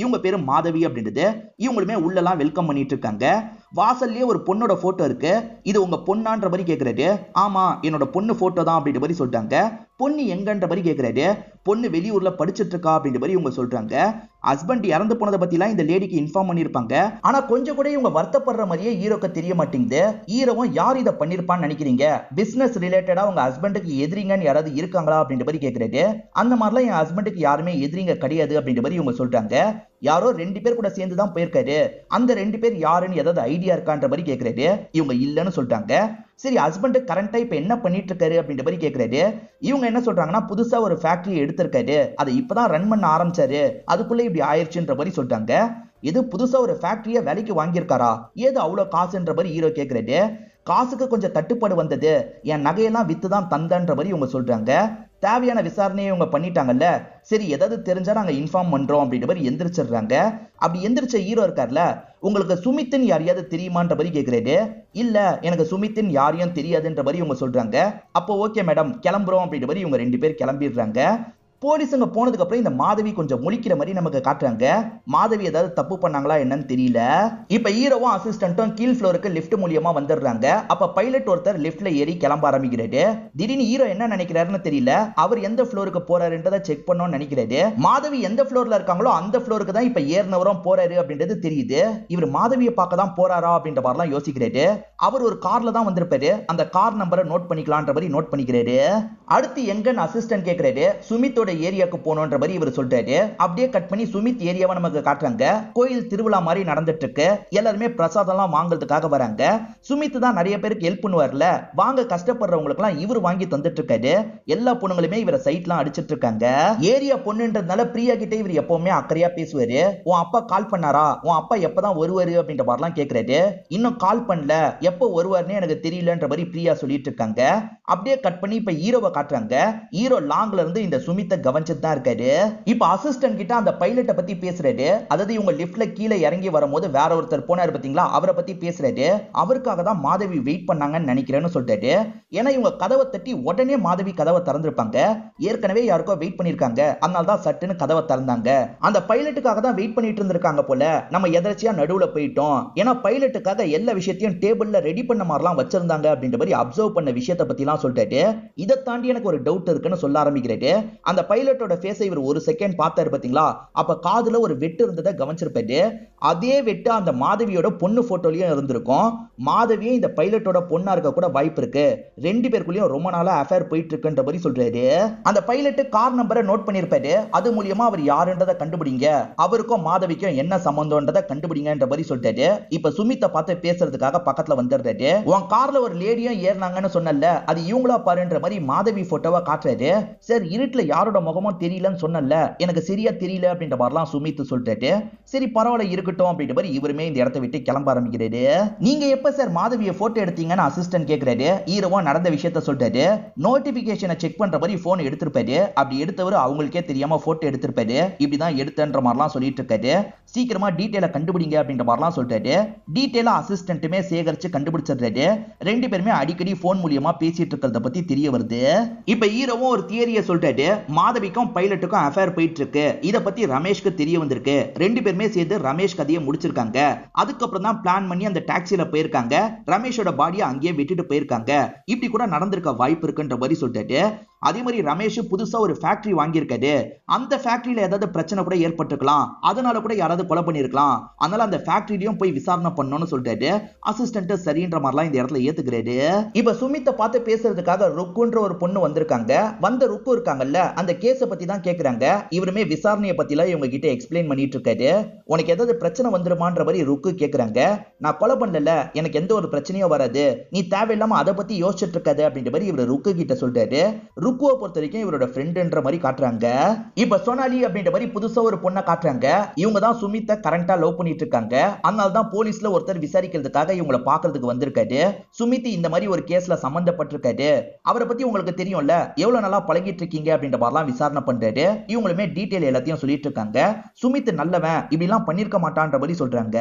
இவங்க பேரு மாதவி அப்படின்றது. இவங்களுமே உள்ளலாம் வெல்கம் பண்ணிட்டு இருக்காங்க. வாசல்லே ஒரு பொண்ணோட போட்டோ இருக்கு. இது உங்க பொண்ணான்ற மாதிரி கேக்குறாரு. ஆமா என்னோட பொண்ணு போட்டோ தான் அப்படின்ற மாதிரி சொல்றாங்க. பொண்ணு எங்கன்ற மாதிரி கேக்குறாரு. பொண்ணு வெளியூர்ல படிச்சிட்டு இருக்கா அப்படின்ற மாதிரி இவங்க சொல்றாங்க. ஹஸ்பண்ட் இறந்து போனதை பத்திலாம் இந்த லேடிக்கு இன்ஃபார்ம் பண்ணிருப்பாங்க. ஆனா கொஞ்சம் கூட இவங்க வருத்தப்படுற மாதிரியே ஹீரோக்கு தெரிய மாட்டேங்குது. ஹீரோவும் யார் இதை பண்ணிருப்பான்னு நினைக்கிறீங்க, பிசினஸ் ரிலேட்டடா உங்க ஹஸ்பண்டுக்கு எதிரிங்கன்னு யாராவது இருக்காங்களா அப்படின்ற மாதிரி கேக்குறாரு. அந்த மாதிரிலாம் என் ஹஸ்பண்டுக்கு யாருமே எதிரிங்க கிடையாது அப்படின்ற மாதிரி இவங்க சொல்றாங்க. யாரோ 2 பேர் கூட சேர்ந்து தான் போயிருக்காரு. அந்த 2 பேர் யாருன்னு ஏதாவது ஐடியா இருக்கான்ற மாதிரி கேக்குறாரு. இவங்க இல்லன்னு சொல்றாங்க. சரி ஹஸ்பண்ட் கரண்டா இப்ப என்ன பண்ணிட்டு இருக்காரு அப்படின்ற மாதிரி கேக்குறாரு. இவங்க என்ன சொல்றாங்கன்னா புதுசா ஒரு ஃபேக்டரி எடுத்திருக்காரு, அதை இப்பதான் ரன் பண்ண ஆரம்பிச்சாரு, அதுக்குள்ள இப்படி ஆயிடுச்சுன்ற மாதிரி சொல்றாங்க. இது புதுசா ஒரு ஃபேக்டரியை விலைக்கு வாங்கியிருக்காரா, ஏது அவ்வளவு காசுன்ற மாதிரி ஹீரோ கேக்குறாரு. காசுக்கு கொஞ்சம் தட்டுப்பாடு வந்தது, என் நகையெல்லாம் வித்து தான் தந்தன்ற மாதிரி இவங்க சொல்றாங்க. தேவையான விசாரணையை இவங்க பண்ணிட்டாங்கல்ல, சரி ஏதாவது தெரிஞ்சா நாங்க இன்ஃபார்ம் பண்றோம் அப்படின்ற மாதிரி எந்திரிச்சிடுறாங்க. அப்படி எந்திரிச்ச ஹீரோ இருக்கார்ல, உங்களுக்கு சுமித்தின் யாரையாவது தெரியுமான்ற மாதிரி கேக்குறாரு. இல்ல எனக்கு சுமித்தின் யாரையும் தெரியாதுன்ற மாதிரி இவங்க சொல்றாங்க. அப்போ ஓகே மேடம் கிளம்புறோம் அப்படின்ற மாதிரி இவங்க 2 பேர் கிளம்பிடுறாங்க. போலீஸுங்க போனதுக்கு அப்புறம் இந்த மாதவி கொஞ்சம் முழிக்கிற மாதிரி நமக்கு காட்டுறாங்க. மாதவி ஏதாவது தப்பு பண்ணாங்களா என்னன்னு தெரியல. இப்ப ஹீரோவும் அசிஸ்டன்ட்டும் கீழ் ஃப்ளோருக்கு லிஃப்ட் மூலியமா வந்துடுறாங்க. அப்ப பைலட் ஒருத்தர் லிஃப்ட்ல ஏறி கிளம்ப ஆரம்பிக்கிறாரு. திடீர்னு ஹீரோ என்ன நினைக்கிறாருன்னு தெரியல. அவர் எந்த ஃப்ளோருக்கு போறாருன்றதை செக் பண்ணணும்னு நினைக்கிறாரு. மாதவி எந்த ஃப்ளோர்ல இருக்காங்களோ அந்த ஃப்ளோருக்கு தான் இப்ப ஏறினவரும் போறாரு அப்படின்றது தெரியுது. இவர் மாதவியை பார்க்க தான் போறாரா அப்படின்ற மாதிரிலாம் யோசிக்கிறாரு. அவர் ஒரு கார்ல தான் வந்திருப்பாரு. அந்த கார் நம்பரை நோட் பண்ணிக்கலாம்ன்ற மாதிரி நோட் பண்ணிக்கிறாரு. அடுத்து எங்கன்னு அசிஸ்டன்ட் கேட்கிறாரு. சுமித்தோட ஏரியாக்கு போனோன்ற மாதிரி இவர் சொல்றாரு. அப்படியே கட் பண்ணி சுமித் ஏரியாவை நமக்கு காட்டுறாங்க. கோயில் திருவிழா மாதிரி நடந்துட்டு இருக்கு. எல்லாருமே பிரசாதம்லாம் வாங்குறதுக்காக வராங்க. சுமித் தான் நிறைய பேருக்கு ஹெல்ப் பண்ணுவார்ல, வாங்க கஷ்டப்படுறவங்களுக்கு எல்லாம் இவர் வாங்கி தந்துட்டு இருக்காரு. எல்லா பொண்ணுங்களுமே இவரை சைட்லாம் அடிச்சிட்டு இருக்காங்க. ஏரியா பொண்ணுன்றதுனால பிரியா கிட்ட இவர் எப்பவுமே அக்கறையா பேசுவாரு. உன் அப்பா கால் பண்ணாரா, உன் அப்பா எப்பதான் வருவாரு அப்படின்ற மாதிரிலாம் கேட்கிறாரு. இன்னும் கால் பண்ணல, எப்போ வருவாருன்னு எனக்கு தெரியலன்ற மாதிரி பிரியா சொல்லிட்டு இருக்காங்க. அப்படியே கட் பண்ணி இப்ப ஹீரோவை காட்டுறாங்க. ஹீரோ லாங்ல இருந்து இந்த சுமித்தை கவனிச்சுட்டு தான் இருக்காரு. இப்ப அசிஸ்டன்ட் கிட்ட அந்த பைலட்டை பத்தி பேசுறாரு. அதாவது இவங்க லிஃப்ட்ல கீழே இறங்கி வரும்போது வேற ஒருத்தர் போனாரு பாத்தீங்களா, அவரை பத்தி பேசுறாரு. அவருக்காக தான் மாதவி வெயிட் பண்ணாங்கன்னு நினைக்கிறேன்னு சொல்றாரு. ஏன்னா இவங்க கதவை தட்டி உடனே மாதவி கதவை திறந்திருப்பாங்க. ஏற்கனவே யாருக்கோ வெயிட் பண்ணிருக்காங்க, அதனால தான் சட்டுன்னு கதவை திறந்தாங்க. அந்த பைலட்டுக்காக தான் வெயிட் பண்ணிட்டு இருந்திருக்காங்க போல. நம்ம எதர்ச்சியா நடுவுல போயிட்டோம். ஏன்னா பைலட்டுக்காக எல்லா விஷயத்தையும் டேபிள்ல ரெடி பண்ண மாதிரிலாம் வச்சிருந்தாங்க அப்படின்ற மாதிரி அப்சர்வ் பண்ண விஷயத்தை பத்தி எல்லாம் சொல்லிட்டாரு. இதை தாண்டி எனக்கு ஒரு டவுட் இருக்குன்னு சொல்ல ஆரம்பிக்கிறாரு. அந்த பைலட்டோட ஃபேஸை இவர் ஒரு செகண்ட் பார்த்தாரு பாத்தீங்களா, அப்ப காதுல ஒரு வெட்டு இருந்ததை கவனிச்சிருப்பாரு. அதே வெட்டு அந்த மாதவியோட பொண்ணு போட்டோலயும் இருந்திருக்கும். மாதவியே இந்த பைலட்டோட பொண்ணா இருக்க கூட வாய்ப்பு இருக்கு. ரெண்டு பேருக்குள்ளயும் ரொம்ப நாளா அஃபேர் போயிட்டு இருக்குன்ற மாதிரி சொல்றாரு. அந்த பைலட் கார் நம்பரை நோட் பண்ணிருப்பாரு. அது மூலியமா அவர் யாருன்றதை கண்டுபிடிங்க, அவருக்கும் மாதவிக்கும் என்ன சம்பந்தம்ன்றதை கண்டுபிடிங்கன்ற மாதிரி சொல்றாரு. இப்ப சுமித்தை பார்த்து பேசுறதுக்காக பக்கத்துல வந்துடுறாரு. உன் கார்ல ஒரு லேடியும் ஏறினாங்கன்னு சொன்னல, அது இவங்களா பாருன்ற மாதிரி மாதவி போட்டோவை காட்டுறாரு. சார் இருட்டுல யாரோட முகமும் தெரியலன்னு சொன்னல, எனக்கு சரியா தெரியல அப்படின்ற மாதிரிலாம் சுமித் சொல்றாரு. சரி பரவாயில்ல இருக்கட்டும் அப்படின்ற மாதிரி இவருமே இந்த இடத்தை விட்டு கிளம்ப ஆரம்பிக்கிறாரு. நீங்க எப்ப சார் மாதவியை போட்டோ எடுத்தீங்கன்னு அசிஸ்டன்ட் கேட்கிறாரு. ஹீரோவா நடந்த விஷயத்த சொல்றாரு. நோட்டிபிகேஷனை செக் பண்ற மாதிரி போன் எடுத்திருப்பாரு. அப்படி எடுத்தவர் அவங்களுக்கே தெரியாம போட்டோ எடுத்திருப்பாரு. இப்படிதான் எடுத்தன்ற மாதிரிலாம் சொல்லிட்டு இருக்காரு. சீக்கிரமா டீடைலை கண்டுபிடிங்க அப்படின்ற மாதிரிலாம் சொல்றாரு. டீடைலா அசிஸ்டன்ட்டுமே சேகரிச்சு கண்டுபிடிச்சிடுறாரு. ரெண்டு பேருமே அடிக்கடி போன் மூலியமா பேசிட்டு இருக்கிறத பத்தி தெரிய வருது. இப்ப ஹீரோவும் ஒரு தியரியை சொல்றாரு. மாதவிக்கும் பைலட்டுக்கும் அஃபேர் போயிட்டு இருக்கு. இத பத்தி ரமேஷ்க்கு தெரிய வந்திருக்கு. ரெண்டு பேருமே சேர்ந்து ரமேஷ் கதையை முடிச்சிருக்காங்க. அதுக்கப்புறம் தான் பிளான் பண்ணி அந்த டாக்ஸில போயிருக்காங்க. ரமேஷோட பாடியை அங்கேயே விட்டுட்டு போயிருக்காங்க. இப்படி கூட நடந்திருக்க வாய்ப்பு இருக்குன்ற மாதிரி சொல்லிட்டு, அதே மாதிரி ரமேஷ் புதுசா ஒரு ஃபேக்டரி வாங்கியிருக்காரு. அந்த ஃபேக்டரியில ஏதாவது பிரச்சனை கூட ஏற்பட்டிருக்கலாம், அதனால கூட யாராவது கொலை பண்ணிருக்கலாம். அதனால அந்த ஃபேக்டரியிலும் போய் விசாரணை பண்ணணும்னு சொல்லிட்டு அசிஸ்டன்ட் சரின்ற மாதிரிலாம் இந்த இடத்துல ஏத்துக்கிறாரு. இப்ப சுமித்தை பார்த்து பேசுறதுக்காக ருக்குன்ற ஒரு பொண்ணு வந்திருக்காங்க. வந்த ருக்கு இருக்காங்கல்ல, அந்த கேஸ பத்தி தான் கேக்குறாங்க. இவருமே விசாரணையை பத்திலாம் இவங்க கிட்ட எக்ஸ்பிளைன் பண்ணிட்டு இருக்காரு. உனக்கு ஏதாவது பிரச்சனை வந்துருமான்ற மாதிரி ருக்கு கேக்குறாங்க. நான் கொலை பண்ணல, எனக்கு எந்த ஒரு பிரச்சனையும் வராது, நீ தேவையில்லாம அதை பத்தி யோசிச்சுட்டு இருக்காது அப்படின்ற மாதிரி இவர் ருக்கு கிட்ட சொல்றாரு. ருக்குவை பொறுத்த வரைக்கும் இவரோட ஃப்ரெண்ட்ன்ற மாதிரி காட்டுறாங்க. இப்ப சோனாலி அப்படின்ற மாதிரி புதுசா ஒரு பொண்ணை காட்டுறாங்க. இவங்க தான் சுமித்தை கரண்டா லவ் பண்ணிட்டு இருக்காங்க. அதனால தான் போலீஸ்ல ஒருத்தர் விசாரிக்கிறதுக்காக இவங்களை பாக்குறதுக்கு வந்திருக்காரு. சுமித் இந்த மாதிரி ஒரு கேஸ்ல சம்பந்தப்பட்டிருக்காரு. அவரை பத்தி உங்களுக்கு தெரியும்ல, எவ்வளவு நல்லா பழகிட்டு இருக்கீங்க அப்படின்ற மாதிரிலாம் விசாரணை பண்றாரு. இவங்களுமே டீடைல் எல்லாத்தையும் சொல்லிட்டு இருக்காங்க. சுமித் நல்லவன், இப்படி எல்லாம் பண்ணிருக்க மாட்டான்ற மாதிரி சொல்றாங்க.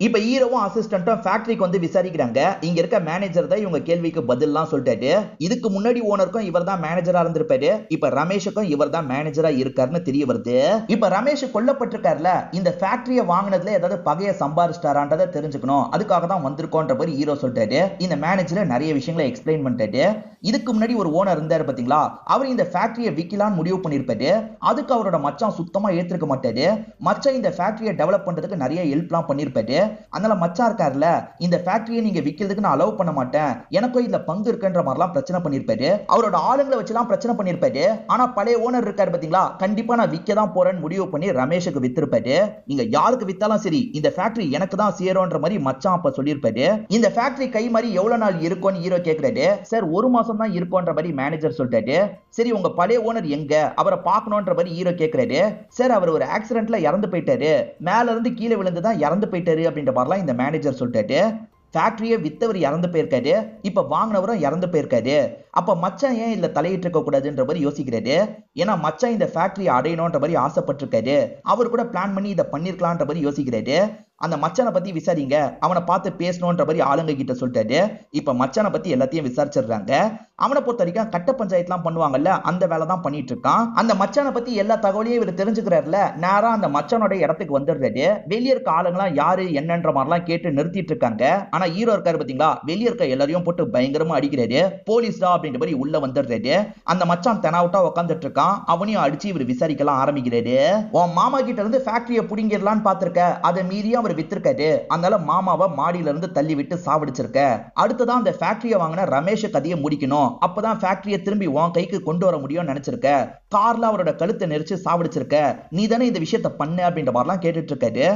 இப்ப ஹீரோவும் அசிஸ்டன்ட்டும் ஃபேக்டரிக்கு வந்து விசாரிக்கிறாங்க. இங்க இருக்க மேனேஜர் தான் இவங்க கேள்விக்கு பதில்லாம் சொல்லிட்டாரு. இதுக்கு முன்னாடி ஓனருக்கும் இவர் தான் மேனேஜரா இருந்திருப்பாரு. இப்ப ரமேஷுக்கும் இவர் தான் மேனேஜரா இருக்காருன்னு தெரிய வருது. இப்ப ரமேஷ் கொல்லப்பட்டிருக்காருல, இந்த ஃபேக்டரியை வாங்கினதுல ஏதாவது பகைய சம்பாரிச்சிட்டாரான்றதை தெரிஞ்சுக்கணும், அதுக்காக தான் வந்திருக்கோன்ற மாதிரி ஹீரோ சொல்றாரு. இந்த மேனேஜர் நிறைய விஷயங்களை எக்ஸ்பிளைன் பண்ணிட்டாரு. இதுக்கு முன்னாடி ஒரு ஓனர் இருந்தாரு பாத்தீங்களா, அவர் இந்த ஃபேக்டரியை விக்கலான்னு முடிவு பண்ணிருப்பாரு. அதுக்கு அவரோட மச்சான் சுத்தமா ஏத்துக்க மாட்டாரு. மச்சான் இந்த ஃபேக்டரியை டெவலப் பண்றதுக்கு நிறைய ஹெல்ப்லாம் பண்ணிருப்பாரு. அதனால மச்சான் இருக்காருல, இந்த ஃபேக்டரியை நீங்க விக்கிறதுக்கு நான் அலோவ் பண்ண மாட்டேன், எனக்கும் இதுல பங்கு இருக்குன்ற மாதிரிலாம் பிரச்சனை பண்ணிருப்பாரு. அவரோட ஆளுங்களை வச்சுலாம் பிரச்சனை பண்ணிருப்பாரு. ஆனா பழைய ஓனர் இருக்காரு பாத்தீங்களா, கண்டிப்பா நான் விக்க தான் போறேன்னு முடிவு பண்ணி ரமேஷுக்கு வித்திருப்பாரு. நீங்க யாருக்கு வித்தாலும் சரி, இந்த ஃபேக்டரி எனக்கு தான் சேரும்ன்ற மாதிரி மச்சான் அப்ப சொல்லிருப்பாரு. இந்த ஃபேக்டரி கை மாதிரி எவ்வளவு நாள் இருக்கும்னு ஹீரோ கேக்குறாரு. சார் ஒரு மாசம் தான் இருக்கும்ன்ற மாதிரி மேனேஜர் சொல்லிட்டாரு. சரி உங்க பழைய ஓனர் எங்க, அவரை பார்க்கணும்ன்ற மாதிரி ஹீரோ கேக்குறாரு. சார் அவர் ஒரு ஆக்சிடென்ட்ல இறந்து போயிட்டாரு, மேல இருந்து கீழே விழுந்து தான் இறந்து போயிட்டாரு அப்படின்ற மாதிரிலாம் இந்த மேனேஜர் சொல்லிட்டாரு. ஃபேக்டரியை வித்தவர் இறந்து போயிருக்காரு, இப்ப வாங்கினவரும் இறந்து போயிருக்காரு. அப்ப மச்சான் ஏன் இல்ல தலையிட்டு இருக்க கூடாதுன்ற மாதிரி யோசிக்கிறாரு. ஏன்னா மச்சான் இந்த ஃபேக்டரியை அடையணும்ன்ற மாதிரி ஆசைப்பட்டிருக்காரு. அவர் கூட பிளான் பண்ணி இதை பண்ணிருக்கலாம்ன்ற மாதிரி யோசிக்கிறாரு. அந்த மச்சானை பத்தி விசாரிங்க, அவனை பார்த்து பேசணும்ன்ற மாதிரி ஆளுங்க கிட்ட சொல்லிட்டாரு. இப்ப மச்சானை பத்தி எல்லாத்தையும் விசாரிச்சிடுறாங்க. அவனை பொறுத்த வரைக்கும் கட்ட பஞ்சாயத்துலாம் பண்ணுவாங்கல்ல, அந்த வேலை தான் பண்ணிட்டு இருக்கான். அந்த மச்சானை பத்தி எல்லா தகவலையும் இவர் தெரிஞ்சுக்கிறாருல, நேரா அந்த மச்சானோட இடத்துக்கு வந்துடுறாரு. வெளியே இருக்க ஆளுங்களாம் யாரு என்னன்ற மாதிரிலாம் கேட்டு நிறுத்திட்டு இருக்காங்க. ஆனா ஹீரோ இருக்காரு பாத்தீங்களா, வெளியே இருக்க எல்லாரையும் போட்டு பயங்கரமா அடிக்கிறாரு. போலீஸ்டா அப்படின்ற மாதிரி உள்ள வந்துடுறாரு. அந்த மச்சான் தெனாவட்டா உட்காந்துட்டு இருக்கான். அவனையும் அடிச்சு இவர் விசாரிக்கலாம் ஆரம்பிக்கிறாரு. உன் மாமா கிட்ட இருந்து ஃபேக்டரியை புடிங்கிடலான்னு பாத்திருக்க, அதை மீறி அவர் வித்திருக்காரு. அதனால மாமாவை மாடியில இருந்து தள்ளி விட்டு சாவடிச்சிருக்க. அடுத்ததான் அந்த ஃபேக்டரியை வாங்கின ரமேஷ் கதையை முடிக்கணும். அப்பதான் ஃபேக்டரியை திரும்பி உன் கைக்கு கொண்டு வர முடியும்னு நினைச்சிருக்க. கார்ல அவரோட கழுத்தை நெரிச்சு சாவடிச்சிருக்க. நீ தானே இந்த விஷயத்த பண்ண அப்படின்ற மாதிரிலாம் கேட்டுட்டு இருக்காரு.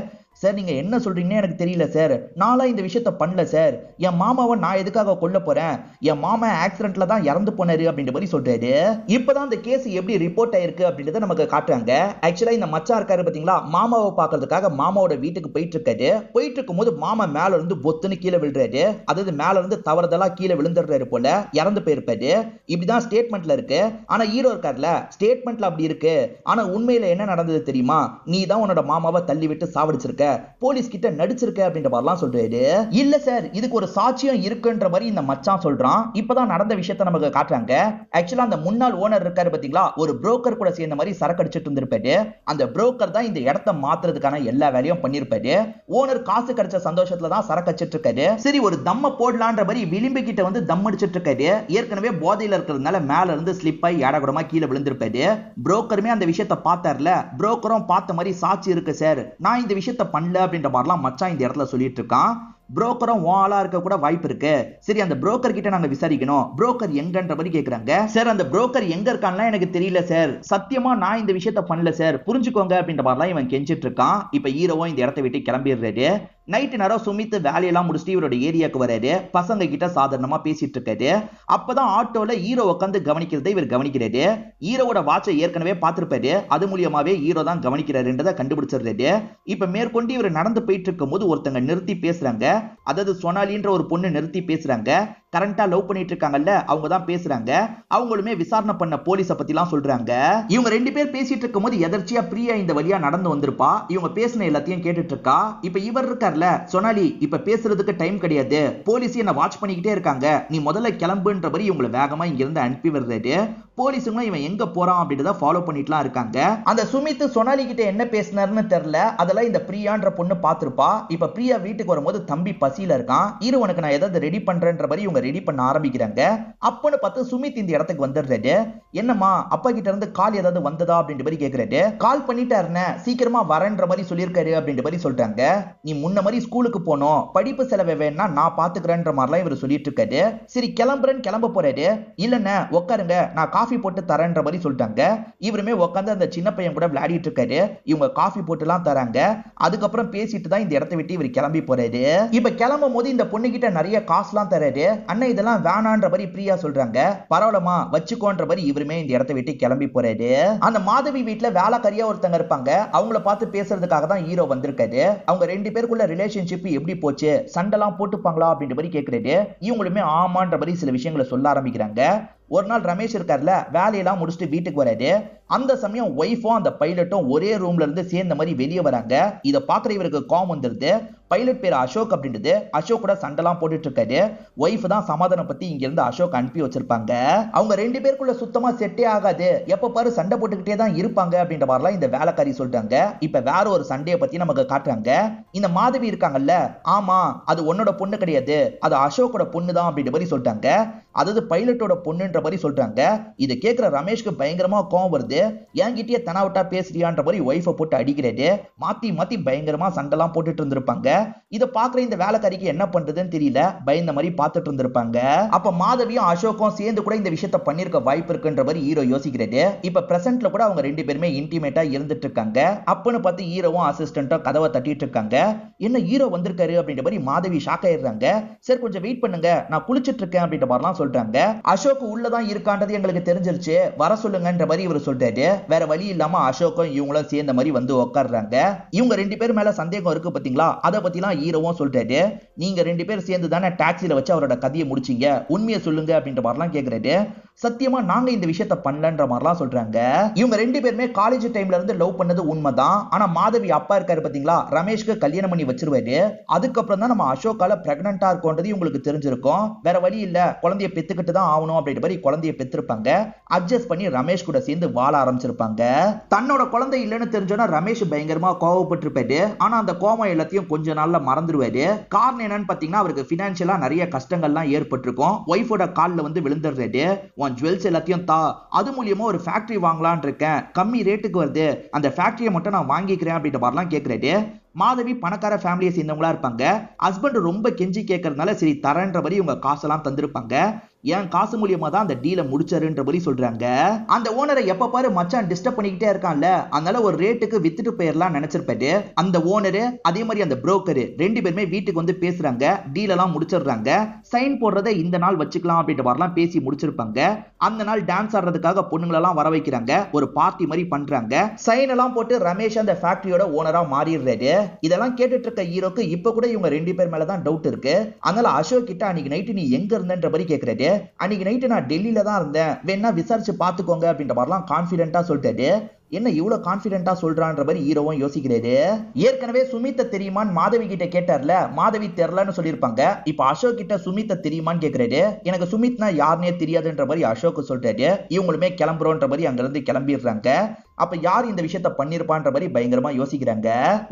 சார் நீங்க என்ன சொல்றீங்கன்னு எனக்கு தெரியல சார். நான்லாம் இந்த விஷயத்த பண்ணல சார். என் மாமாவை நான் எதுக்காக கொல்ல போறேன்? என் மாமா ஆக்சிடென்ட்ல தான் இறந்து போனாரு அப்படின்ற மாதிரி சொல்றாரு. இப்பதான் இந்த கேஸ் எப்படி ரிப்போர்ட் ஆயிருக்கு அப்படின்றத நமக்கு காட்டுறாங்க. ஆக்சுவலா இந்த மச்சான் இருக்காரு பாத்தீங்களா, மாமாவை பாக்குறதுக்காக மாமாவோட வீட்டுக்கு போயிட்டு இருக்காரு. போயிட்டு இருக்கும்போது மாமா மேல இருந்து பொத்துன்னு கீழே விழுறாரு. அதாவது மேல இருந்து தவறுதலா கீழே விழுந்துடுறாரு போல, இறந்து போயிருப்பாரு. இப்படிதான் ஸ்டேட்மெண்ட்ல இருக்கு. ஆனா ஹீரோ இருக்காருல, ஸ்டேட்மெண்ட்ல அப்படி இருக்கு. ஆனா உண்மையில என்ன நடந்தது தெரியுமா? நீ தான் உன்னோட மாமாவை தள்ளி விட்டு சாவடிச்சிருக்க, போலீஸ் கிட்ட நடிச்சிருக்க அப்படின்ற மாதிரிலாம் சொல்றாரு. இல்ல சார், இதுக்கு ஒரு சாட்சியம் இருக்குன்ற மாதிரி இந்த மச்சான் சொல்றான். இப்பதான் நடந்த விஷயத்தை நமக்கு காட்டுறாங்க. ஆக்சுவலா அந்த முன்னாள் ஓனர் இருக்காரு பாத்தீங்களா, ஒரு புரோக்கர் கூட சேர்ந்த மாதிரி சரக்கு அடிச்சிட்டு இருந்திருப்பாரு. அந்த புரோக்கர் தான் இந்த இடத்தை மாத்துறதுக்கான எல்லா வேலையும் பண்ணிருப்பாரு. ஓனர் காசு கிடைச்ச சந்தோஷத்துல தான் சரக்கு அடிச்சிட்டு இருக்காரு. சரி ஒரு தம்ம போடலான்ற மாதிரி விளிம்பு கிட்ட வந்து தம் அடிச்சிட்டு இருக்காரு. ஏற்கனவே போதையில இருக்கிறதுனால மேல இருந்து ஸ்லிப் ஆகி ஏடகுடமா கீழே விழுந்திருப்பாரு. புரோக்கருமே அந்த விஷயத்தை பார்த்தார்ல, புரோக்கரும் பார்த்த மாதிரி சாட்சி இருக்கு சார், நான் இந்த விஷயத்தை பண்ணல அப்படின்ற மாதிரிலாம் மச்சான் இந்த இடத்துல சொல்லிட்டு இருக்கான். புரோக்கரும் வாளா இருக்க கூட வாய்ப்பு இருக்கு. சரி அந்த புரோக்கர் கிட்ட நாங்க விசாரிக்கணும், புரோக்கர் எங்கன்ற மாதிரி கேக்குறாங்க. சார் அந்த புரோக்கர் எங்க இருக்கான்லாம் எனக்கு தெரியல சார், சத்தியமா நான் இந்த விஷயத்த பண்ணல சார், புரிஞ்சுக்கோங்க அப்படின்ற மாதிரிலாம் இவன் கெஞ்சிட்டு இருக்கான். இப்ப ஹீரோவும் இந்த இடத்தை விட்டு கிளம்பிடுறாரு. நைட்டு நேரம் சுமித் வேலையெல்லாம் முடிச்சுட்டு இவரோட ஏரியாவுக்கு வராரு. பசங்க கிட்ட சாதாரணமா பேசிட்டு இருக்காரு. அப்பதான் ஆட்டோல ஹீரோ உட்காந்து கவனிக்கிறதை இவர் கவனிக்கிறாரு. ஹீரோவோட வாட்சை ஏற்கனவே பார்த்திருப்பாரு. அது மூலியமாவே ஹீரோ தான் கவனிக்கிறாருன்றதை கண்டுபிடிச்சிடுறாரு. இப்ப மேற்கொண்டு இவர் நடந்து போயிட்டு இருக்கும் போது ஒருத்தங்க நிறுத்தி பேசுறாங்க. அதாவது சோனாலின்ற ஒரு பொண்ணு நிறுத்தி பேசுறாங்க. கரண்டா லவ் பண்ணிட்டு இருக்காங்கல்ல, அவங்க தான் பேசுறாங்க. அவங்களுமே விசாரணை பண்ண போலீஸ பத்திலாம் சொல்றாங்க. இவங்க ரெண்டு பேர் பேசிட்டு இருக்கும் போது எதர்ச்சியா பிரியா இந்த வழியா நடந்து வந்திருப்பா. இவங்க பேசின எல்லாத்தையும் கேட்டுட்டு இருக்கா. இப்ப இவர் இருக்கார்ல சோனாலி, இப்ப பேசுறதுக்கு டைம் கிடையாது, போலீஸ் என்ன வாட்ச் பண்ணிக்கிட்டே இருக்காங்க, நீ முதல்ல கிளம்புன்ற மாதிரி இவங்களை வேகமா இங்க இருந்து அனுப்பி விடுறாரு. போலீஸுங்களும் இவன் எங்க போறான் அப்படின்றத ஃபாலோ பண்ணிட்டுலாம் இருக்காங்க. அந்த சுமித் சோனாலி கிட்ட என்ன பேசினார்னு தெரியல. அதெல்லாம் இந்த பிரியான்ற பொண்ணு பாத்துருப்பா. இப்ப பிரியா வீட்டுக்கு வரும்போது தம்பி பசியில இருக்கான், இரு உனக்கு நான் ஏதாவது ரெடி பண்றேன்ற மாதிரி இவங்க ரெடி பண்ண ஆரம்பிக்கிறாங்க. அப்பன்னு பார்த்து சுமித் இந்த இடத்துக்கு வந்துடுறாரு. என்னம்மா அப்பா கிட்ட இருந்து கால் ஏதாவது வந்ததா அப்படின்ற மாதிரி கேக்குறாரு. கால் பண்ணிட்டாருன்னு சீக்கிரமா வரேன்ற மாதிரி சொல்லியிருக்காரு அப்படின்ற மாதிரி சொல்றாங்க. நீ முன்ன மாதிரி ஸ்கூலுக்கு போனோம், படிப்பு செலவை வேணா நான் பாத்துக்கிறேன்ற மாதிரிலாம் இவர் சொல்லிட்டு இருக்காரு. சரி கிளம்புறேன்னு கிளம்ப போறாரு. இல்லன்னு உட்காருங்க, நான் காஃபி போட்டு தரேன்ற மாதிரி சொல்லிட்டாங்க. இவருமே உட்காந்து அந்த சின்ன பையன் கூட விளையாடிட்டு இருக்காரு. இவங்க காஃபி போட்டுலாம் தராங்க. அதுக்கப்புறம் பேசிட்டு தான் இந்த இடத்தை விட்டு இவர் கிளம்பி போறாரு. இப்ப கிளம்பும் போது இந்த பொண்ணு கிட்ட நிறைய காசுலாம் தராரு. அண்ணன் இதெல்லாம் வேணான்ற மாதிரி பிரியா சொல்றாங்க. பரவாயில்லமா வச்சுக்கோன்ற மாதிரி இவருமே இந்த இடத்தை விட்டு கிளம்பி போறாரு. அந்த மாதவி வீட்டுல வேலைக்காரியா ஒருத்தங்க இருப்பாங்க. அவங்கள பார்த்து பேசுறதுக்காக தான் ஹீரோ வந்திருக்காரு. அவங்க ரெண்டு பேருக்குள்ள ரிலேஷன்ஷிப் எப்படி போச்சு, சண்டைலாம் போட்டுப்பாங்களா அப்படின்ற மாதிரி கேக்குறாரு. இவங்களுமே ஆமான்ற மாதிரி சில விஷயங்களை சொல்ல ஆரம்பிக்கிறாங்க. ஒரு நாள் ரமேஷ் இருக்கார்ல, வேலையெல்லாம் முடிச்சுட்டு வீட்டுக்கு வராரு. அந்த சமயம் ஒய்ஃபும் அந்த பைலட்டும் ஒரே ரூம்ல இருந்து சேர்ந்த மாதிரி வெளியே வராங்க. இதை பாக்குற இவருக்கு கோவம் வந்துருது. பைலட் பேர் அசோக் அப்படின்றது. அசோக் கூட சண்டைலாம் போட்டுட்டு இருக்காரு. ஒய்ஃப் தான் சமாதானம் பத்தி இங்க இருந்து அசோக் அனுப்பி வச்சிருப்பாங்க. அவங்க ரெண்டு பேருக்குள்ள சுத்தமா செட்டே ஆகாது, எப்ப பாரு சண்டை போட்டுக்கிட்டே தான் இருப்பாங்க அப்படின்ற மாதிரிலாம் இந்த வேலைக்காரி சொல்றாங்க. இப்ப வேற ஒரு சண்டையை பத்தி நமக்கு காட்டுறாங்க. இந்த மாதவி இருக்காங்கல்ல, ஆமா அது உன்னோட பொண்ணு கிடையாது, அது அசோக்கோட பொண்ணு தான் அப்படின்ற மாதிரி சொல்றாங்க. அதாவது பைலட்டோட பொண்ணுன்ற மாதிரி சொல்றாங்க. இதை கேட்கிற ரமேஷ்க்கு பயங்கரமா கோவம் வருது. என்கிட்டயே தெனாவட்டா பேசுறியான்ற மாதிரி ஒய்ஃபை போட்டு அடிக்கிறாரு. மாத்தி மாத்தி பயங்கரமா சண்டைலாம் போட்டுட்டு இருந்திருப்பாங்க. இதை பாக்குற இந்த வேலைக்காரிக்கு என்ன பண்றதுன்னு தெரியல, பயந்த மாதிரி பார்த்துட்டு இருந்திருப்பாங்க. அப்ப மாதவியும் அசோக்கும் சேர்ந்து கூட இந்த விஷயத்த பண்ணிருக்க வாய்ப்பு இருக்குன்ற மாதிரி ஹீரோ யோசிக்கிறாரு. இப்ப பிரசன்ட்ல கூட அவங்க ரெண்டு பேருமே இன்டிமேட்டா இருந்துட்டு இருக்காங்க. அப்பன்னு பார்த்து ஹீரோவும் அசிஸ்டன்ட்டும் கதவை தட்டிட்டு இருக்காங்க. என்ன ஹீரோ வந்திருக்காரு அப்படின்ற மாதிரி மாதவி ஷாக் ஆயிடுறாங்க. சரி கொஞ்சம் வெயிட் பண்ணுங்க, நான் குளிச்சிட்டு இருக்கேன் அப்படின்ற மாதிரிலாம் சொல்றாங்க. அசோக் உள்ளதான் இருக்கான்றது எங்களுக்கு தெரிஞ்சிருச்சு, வர சொல்லுங்கன்ற மாதிரி இவர் சொல்றாரு. வேற வழி இல்லாம அசோக்கும் இவங்களும் சேர்ந்த மாதிரி வந்து உட்கார்றாங்க. இவங்க ரெண்டு பேர் மேல சந்தேகம் இருக்கு பாத்தீங்களா, அதை பத்திலாம் ஹீரோவும் சொல்றாரு. நீங்க ரெண்டு பேர் சேர்ந்து தானே டாக்ஸில வச்சு அவரோட கதையை முடிச்சீங்க, உண்மையை சொல்லுங்க அப்படின்ற மாதிரிலாம் கேக்குறாரு. சத்தியமா நாங்க இந்த விஷயத்த பண்ணலன்ற மாதிரிலாம் சொல்றாங்க. இவங்க ரெண்டு பேருமே காலேஜ் டைம்ல இருந்து லவ் பண்ணது உண்மைதான். ஆனா மாதவி அப்பா இருக்காரு பாத்தீங்களா, ரமேஷ்க்கு கல்யாணம் பண்ணி வச்சிருவாரு. அதுக்கப்புறம் தான் நம்ம அசோக்கால பிரெக்னண்டா இருக்கோன்றது இவங்களுக்கு தெரிஞ்சிருக்கும். வேற வழி இல்ல, குழந்தைய பெத்துக்கிட்டு தான் ஆகணும் அப்படின்ற மாதிரி குழந்தைய பெத்திருப்பாங்க. அட்ஜஸ்ட் பண்ணி ரமேஷ் கூட சேர்ந்து வாழ ஆரம்பிச்சிருப்பாங்க. தன்னோட குழந்தை இல்லைன்னு தெரிஞ்சோன்னா ரமேஷ் பயங்கரமா கோவப்பட்டிருப்பாரு. ஆனா அந்த கோவம் எல்லாத்தையும் கொஞ்ச நாள்ல மறந்துடுவாரு. காரணம் என்னன்னு பாத்தீங்கன்னா, அவருக்கு பினான்சியலா நிறைய கஷ்டங்கள்லாம் ஏற்பட்டிருக்கும். ஒய்ஃபோட கால்ல வந்து விழுந்துடுறாரு. உன் ஜுவல்ஸ் எல்லாத்தையும் தா, அது மூலியமா ஒரு ஃபேக்டரி வாங்கலான் இருக்கேன், கம்மி ரேட்டுக்கு வருது, அந்த ஃபேக்டரியை மட்டும் நான் வாங்கிக்கிறேன் அப்படின்ற மாதிரிலாம் கேட்கிறாரு. மாதவி பணக்கார ஃபேமிலியை சேர்ந்தவங்களா இருப்பாங்க. ஹஸ்பண்ட் ரொம்ப கெஞ்சி கேட்கறதுனால சரி தரேன்ற மாதிரி இவங்க காசெல்லாம் தந்திருப்பாங்க. ஏன் காசு மூலியமா தான் அந்த டீலை முடிச்சாருன்ற மாதிரி சொல்றாங்க. அந்த ஓனரை எப்ப பாரு மச்சான் டிஸ்டர்ப் பண்ணிக்கிட்டே இருக்கான்ல, அதனால ஒரு ரேட்டுக்கு வித்துட்டு போயிடலாம் நினைச்சிருப்பாரு. அந்த ஓனரு அதே மாதிரி அந்த புரோக்கர் ரெண்டு பேருமே வீட்டுக்கு வந்து பேசுறாங்க. டீல் எல்லாம் முடிச்சிடுறாங்க. சைன் போடுறதை இந்த நாள் வச்சுக்கலாம் அப்படின்ற மாதிரிலாம் பேசி முடிச்சிருப்பாங்க. அந்த நாள் டான்ஸ் ஆடுறதுக்காக பொண்ணுங்களெல்லாம் வர வைக்கிறாங்க. ஒரு பார்ட்டி மாதிரி பண்றாங்க. சைன் எல்லாம் போட்டு ரமேஷ் அந்த ஃபேக்டரியோட ஓனரா மாறிடுறாரு. இதெல்லாம் கேட்டுட்டு இருக்க ஹீரோக்கு இப்ப கூட இவங்க ரெண்டு பேர் மேலதான் டவுட் இருக்கு. அதனால அசோக் கிட்ட அன்னைக்கு நைட்டு நீ எங்க இருந்தன்ற மாதிரி கேட்கிறாரு. அன்னைக்கு நைட்டு நான் டெல்லியில தான் இருந்தேன், வேணா விசாரிச்சு பாத்துக்கோங்க அப்படின்ற மாதிரிலாம் கான்பிடென்ட்டா சொல்லிட்டாரு. என்ன இவ்வளவு கான்பிடென்ட்டா சொல்றான்ற மாதிரி ஹீரோவும் யோசிக்கிறாரு. ஏற்கனவே சுமித்த தெரியுமான்னு மாதவி கிட்ட கேட்டார்ல, மாதவி தெரியலன்னு சொல்லியிருப்பாங்க. இப்ப அசோக் கிட்ட சுமித்த தெரியுமான்னு கேட்கிறாரு. எனக்கு சுமித்னா யாருன்னே தெரியாதுன்ற மாதிரி அசோக் சொல்றாரு. இவங்களுமே கிளம்புறோன்ற மாதிரி அங்க இருந்து கிளம்பிடுறாங்க. அப்ப யார் இந்த விஷயத்த பண்ணிருப்பான்ற மாதிரி பயங்கரமா யோசிக்கிறாங்க.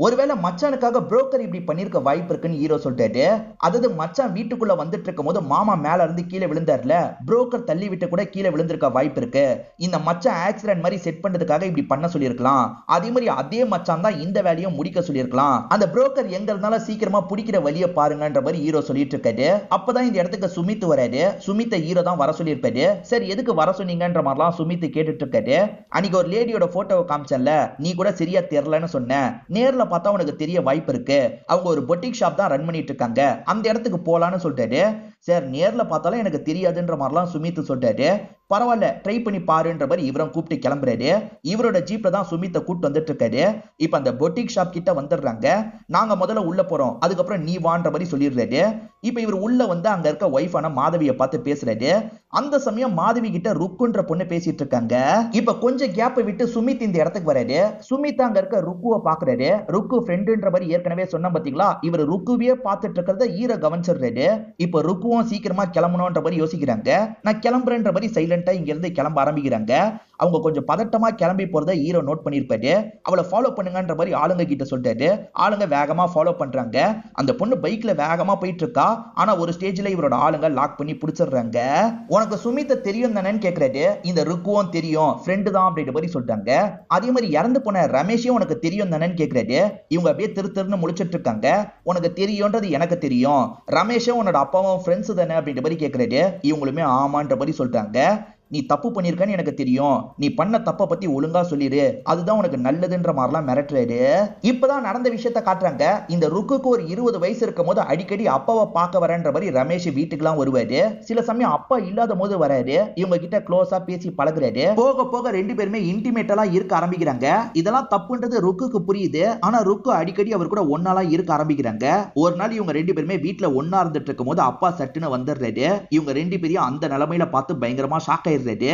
ஒருவேளை மச்சானுக்காக புரோக்கர் இப்படி பண்ணிருக்க வாய்ப்பு இருக்குன்னு ஹீரோ சொல்றாரு. அதாவது மச்சான் வீட்டுக்குள்ள வந்துட்டு இருக்கும் போது மாமா மேல இருந்து கீழே விழுந்தார்ல, புரோக்கர் தள்ளி விட்டு கூட கீழே விழுந்திருக்க வாய்ப்பு இருக்கு. இந்த மச்சான் ஆக்சிடென்ட் மாதிரி செட் பண்றதுக்காக இப்படி பண்ண சொல்லியிருக்கலாம். அதே மாதிரி அதே மச்சான் தான் இந்த வேலையை முடிக்க சொல்லியிருக்கலாம். அந்த புரோக்கர் எங்க இருந்தாலும் சீக்கிரமா பிடிக்கிற வழியை பாருங்கன்ற மாதிரி ஹீரோ சொல்லிட்டு இருக்காரு. அப்பதான் இந்த இடத்துக்கு சுமித் வராரு. சுமித்த ஹீரோ தான் வர சொல்லியிருப்பாரு. சரி எதுக்கு வர சொன்னீங்கன்ற மாதிரிலாம் சுமித் கேட்டுட்டு இருக்காரு. அன்னைக்கு ஒரு லேடியோட போட்டோவை காமிச்சல, நீ கூட சரியா தெரியலன்னு சொன்ன, நேர்ல பார்த்தா உனக்கு தெரிய வாய்ப்பு இருக்கு. அவங்க ஒரு பொட்டிக் ஷாப் தான் ரன் பண்ணிட்டு இருக்காங்க, அந்த இடத்துக்கு போலான்னு சொல்லிட்டாரு. சார் நேர்ல பார்த்தாலும் எனக்கு தெரியாதுன்ற மாதிரிலாம் சுமித் சொல்லிட்டாரு. பரவாயில்ல ட்ரை பண்ணி பாருன்ற மாதிரி இவரும் கூப்பிட்டு கிளம்புறாரு. இவரோட ஜீப்ல தான் சுமித்த கூப்பிட்டு வந்துட்டு இருக்காரு. இப்ப அந்த பொட்டிக் ஷாப் கிட்ட வந்துடுறாங்க. நாங்க முதல்ல உள்ள போறோம், அதுக்கப்புறம் நீ வான்ற மாதிரி சொல்லிடுறாரு. இப்ப இவர் உள்ள வந்து அங்க இருக்க ஒய்ஃபான மாதவியை பார்த்து பேசுறாரு. அந்த சமயம் மாதவி கிட்ட ருக்குன்ற பொண்ணு பேசிட்டு இருக்காங்க. இப்ப கொஞ்சம் கேப் விட்டு சுமித் இந்த இடத்துக்கு வராரு. சுமித் அங்க இருக்க ருக்குவை பாக்குறாரு. ருக்கு ஃப்ரெண்டுன்ற மாதிரி ஏற்கனவே சொன்ன பாத்தீங்களா, இவர் ருக்குவே பார்த்துட்டு இருக்கிறத ஈர கவனிச்சிடுறாரு. இப்ப ருக்குவும் சீக்கிரமா கிளம்பணும்ன்ற மாதிரி யோசிக்கிறாங்க. நான் கிளம்புறேன்ற மாதிரி சைலண்டா இங்க இருந்து கிளம்ப ஆரம்பிக்கிறாங்க. அவங்க கொஞ்சம் பதட்டமா கிளம்பி போறத ஹீரோ நோட் பண்ணிருப்பாரு. அவளை ஃபாலோ பண்ணுங்கன்ற மாதிரி ஆளுங்க கிட்ட சொல்லிட்டாரு. ஆளுங்க வேகமா ஃபாலோ பண்றாங்க. அந்த பொண்ணு பைக்ல வேகமா போயிட்டு இருக்கா. ஆனா ஒரு ஸ்டேஜ்ல இவரோட ஆளுங்க லாக் பண்ணி பிடிச்சிடுறாங்க. உனக்கு சுமித்த தெரியும் தானேன்னு கேக்குறாரு. இந்த ருக்குவும் தெரியும், ஃப்ரெண்டு தான் அப்படின்ற மாதிரி சொல்றாங்க. அதே மாதிரி இறந்து போன ரமேஷையும் உனக்கு தெரியும் தானேன்னு கேக்குறாரு. இவங்க அப்படியே திருன்னு முழிச்சிட்டு இருக்காங்க. உனக்கு தெரியும்ன்றது எனக்கு தெரியும், ரமேஷும் உன்னோட அப்பாவும் ஃப்ரெண்ட்ஸ் தானே அப்படின்ற மாதிரி கேக்குறாரு. இவங்களுமே ஆமான்ற மாதிரி சொல்றாங்க. நீ தப்பு பண்ணிருக்கன்னு எனக்கு தெரியும், நீ பண்ண தப்ப பத்தி ஒழுங்கா சொல்லிரு, அதுதான் உனக்கு நல்லதுன்ற மாதிரிலாம் மிரட்டுறாரு. இப்பதான் நடந்த விஷயத்த காட்டுறாங்க. இந்த ருக்குக்கு ஒரு 20 வயசு இருக்கும் போது அடிக்கடி அப்பாவை பார்க்க வரேன்ற மாதிரி ரமேஷ் வீட்டுக்குலாம் வருவாரு. சில சமயம் அப்பா இல்லாத போது வராரு. இவங்க கிட்ட க்ளோஸா பேசி பழகுறாரு. போக போக ரெண்டு பேருமே இன்டிமேட்டலா இருக்க ஆரம்பிக்கிறாங்க. இதெல்லாம் தப்புன்றது ருக்குக்கு புரியுது. ஆனா ருக்கு அடிக்கடி அவர் கூட ஒன்னாலாம் இருக்க ஆரம்பிக்கிறாங்க. ஒரு நாள் இவங்க ரெண்டு பேருமே வீட்டுல ஒன்னா இருந்துட்டு இருக்கும் போது அப்பா சட்டுன்னு வந்துடுறாரு. இவங்க ரெண்டு பேரையும் அந்த நிலைமையில பார்த்து பயங்கரமா ஷாக் ஆயிடுறாரு.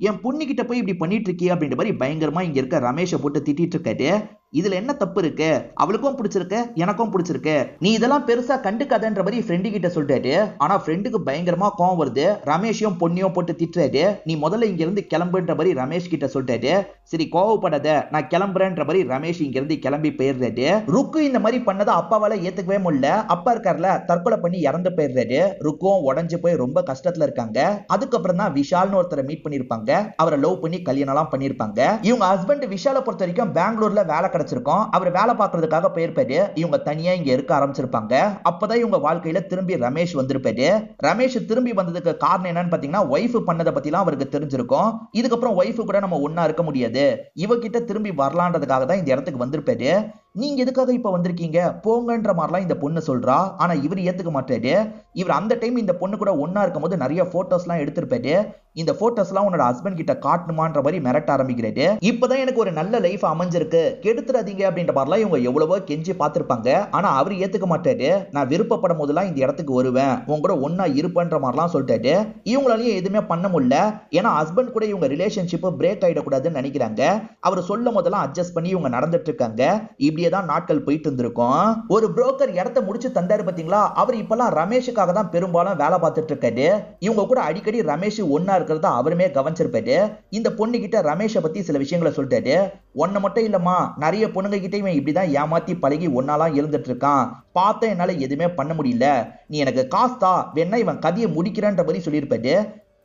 என் பொண்ணு கிட்ட போய் இப்படி பண்ணிட்டு இருக்கிய அப்படின்ற மாதிரி பயங்கரமா இங்க இருக்க ரமேஷை போட்டு திட்டிட்டு இருக்காரு. இதுல என்ன தப்பு இருக்கு, அவளுக்கும் பிடிச்சிருக்கு எனக்கும் பிடிச்சிருக்கு, நீ இதெல்லாம் பெருசா கண்டுக்காதன்ற மாதிரி ஃப்ரெண்டு கிட்ட சொல்றாரு. ஆனா ஃப்ரெண்டுக்கு பயங்கரமா கோவம் வருது. ரமேஷையும் பொண்ணையும் போட்டு திட்டுறாரு. நீ முதல்ல இங்க இருந்து கிளம்புன்ற மாதிரி ரமேஷ் கிட்ட சொல்றாரு. சரி கோவப்படாத, நான் கிளம்புறேன்ற மாதிரி ரமேஷ் இங்க இருந்து கிளம்பி போயிடுறாரு. ருக்கு இந்த மாதிரி பண்ணதை அப்பாவால ஏத்துக்கவே முடியல. அப்பா இருக்கார்ல, தற்கொலை பண்ணி இறந்து போயிடுறாரு. ருக்கும் உடஞ்சு போய் ரொம்ப கஷ்டத்துல இருக்காங்க. அதுக்கப்புறம் தான் விஷால்னு ஒருத்தரை மீட் பண்ணிருப்பாங்க. அவரை லவ் பண்ணி கல்யாணம் எல்லாம் பண்ணிருப்பாங்க. இவங்க ஹஸ்பண்ட் விஷாலை பொறுத்த வரைக்கும் பெங்களூர்ல வேலை கிடைச்சிருக்கும். அவர் வேலை பார்க்கறதுக்காக போயிருப்பாரு. இவங்க தனியா இங்க இருக்க ஆரம்பிச்சிருப்பாங்க. அப்பதான் இவங்க வாழ்க்கையில திரும்பி ரமேஷ் வந்திருப்பாரு. ரமேஷ் திரும்பி வந்ததுக்கு காரணம் என்னன்னு பாத்தீங்கன்னா, ஒய்ஃப் பண்ணதை பத்திலாம் அவருக்கு தெரிஞ்சிருக்கும். இதுக்கப்புறம் ஒய்ஃப் கூட நம்ம ஒன்னா இருக்க முடியாது, இவகிட்ட திரும்பி வரலான்றதுக்காக தான் இந்த இடத்துக்கு வந்திருப்பாரு. நீங்க எதுக்காக இப்ப வந்திருக்கீங்க போங்கன்ற மாதிரிலாம் இந்த பொண்ணு சொல்றா. ஆனா இவர் ஏத்துக்க மாட்டாரு. இவர் அந்த டைம் இந்த பொண்ணு கூட ஒன்னா இருக்கும்போது நிறைய போட்டோஸ் எல்லாம் எடுத்திருப்பாரு. இந்த போட்டோஸ் எல்லாம் உன்னோட ஹஸ்பண்ட் கிட்ட காட்டணுமான்ற மாதிரி மிரட்ட ஆரம்பிக்கிறாரு. இப்பதான் எனக்கு ஒரு நல்ல லைஃப் அமைஞ்சிருக்கு, கெடுத்துறாதீங்க அப்படின்ற மாதிரிலாம் இவங்க எவ்வளவோ கெஞ்சி பார்த்திருப்பாங்க. ஆனா அவர் ஏத்துக்க மாட்டாரு. நான் விருப்பப்படும் போதெல்லாம் இந்த இடத்துக்கு வருவேன், உங்க கூட ஒன்னா இருப்பேன்ற மாதிரிலாம் சொல்லிட்டாரு. இவங்களாலையும் எதுவுமே பண்ண முடியல. ஏன்னா ஹஸ்பண்ட் கூட இவங்க ரிலேஷன்ஷிப் பிரேக் ஆயிடக்கூடாதுன்னு நினைக்கிறாங்க. அவர் சொல்லும் போதெல்லாம் அட்ஜஸ்ட் பண்ணி இவங்க நடந்துட்டு இருக்காங்க. இப்படியே தான் நாட்கள் போயிட்டு இருந்திருக்கும். ஒரு புரோக்கர் இடத்த முடிச்சு தந்தாரு பாத்தீங்களா, அவர் இப்பெல்லாம் ரமேஷுக்காக தான் பெரும்பாலும் வேலை பார்த்துட்டு இருக்காரு. இவங்க கூட அடிக்கடி ரமேஷ் ஒன்னா இருக்கிறத அவருமே கவனிச்சிருப்பாரு. இந்த பொண்ணு கிட்ட ரமேஷை பத்தி சில விஷயங்களை சொல்லிட்டாரு. ஒன்ன மட்டும் இல்லம்மா, நிறைய பொண்ணுங்க கிட்ட இவன் இப்படிதான் ஏமாத்தி பழகி ஒன்னாலாம் இருந்துட்டு இருக்கான். பார்த்த என்னால எதுவுமே பண்ண முடியல, நீ எனக்கு காஸ்தா வேணா இவன் கதையை முடிக்கிறன்ற மாதிரி சொல்லியிருப்பாரு.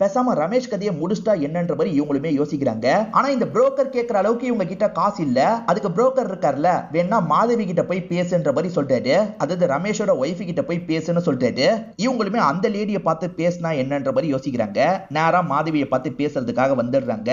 பேசாம ரமேஷ் கதையை முடிச்சிட்டா என்னன்ற மாதிரி இவங்களுமே யோசிக்கிறாங்க. ஆனா இந்த புரோக்கர் கேட்கிற அளவுக்கு இவங்க கிட்ட காசு இல்ல. அதுக்கு புரோக்கர் இருக்கார்ல, வேணா மாதவி கிட்ட போய் பேசுன்ற மாதிரி சொல்லிட்டாரு. அதாவது ரமேஷோட ஒய்ஃப் கிட்ட போய் பேசுன்னு சொல்லிட்டாரு. இவங்களுமே அந்த லேடியை பார்த்து பேசினா என்னன்ற மாதிரி யோசிக்கிறாங்க. நேரா மாதவியை பார்த்து பேசுறதுக்காக வந்துடுறாங்க.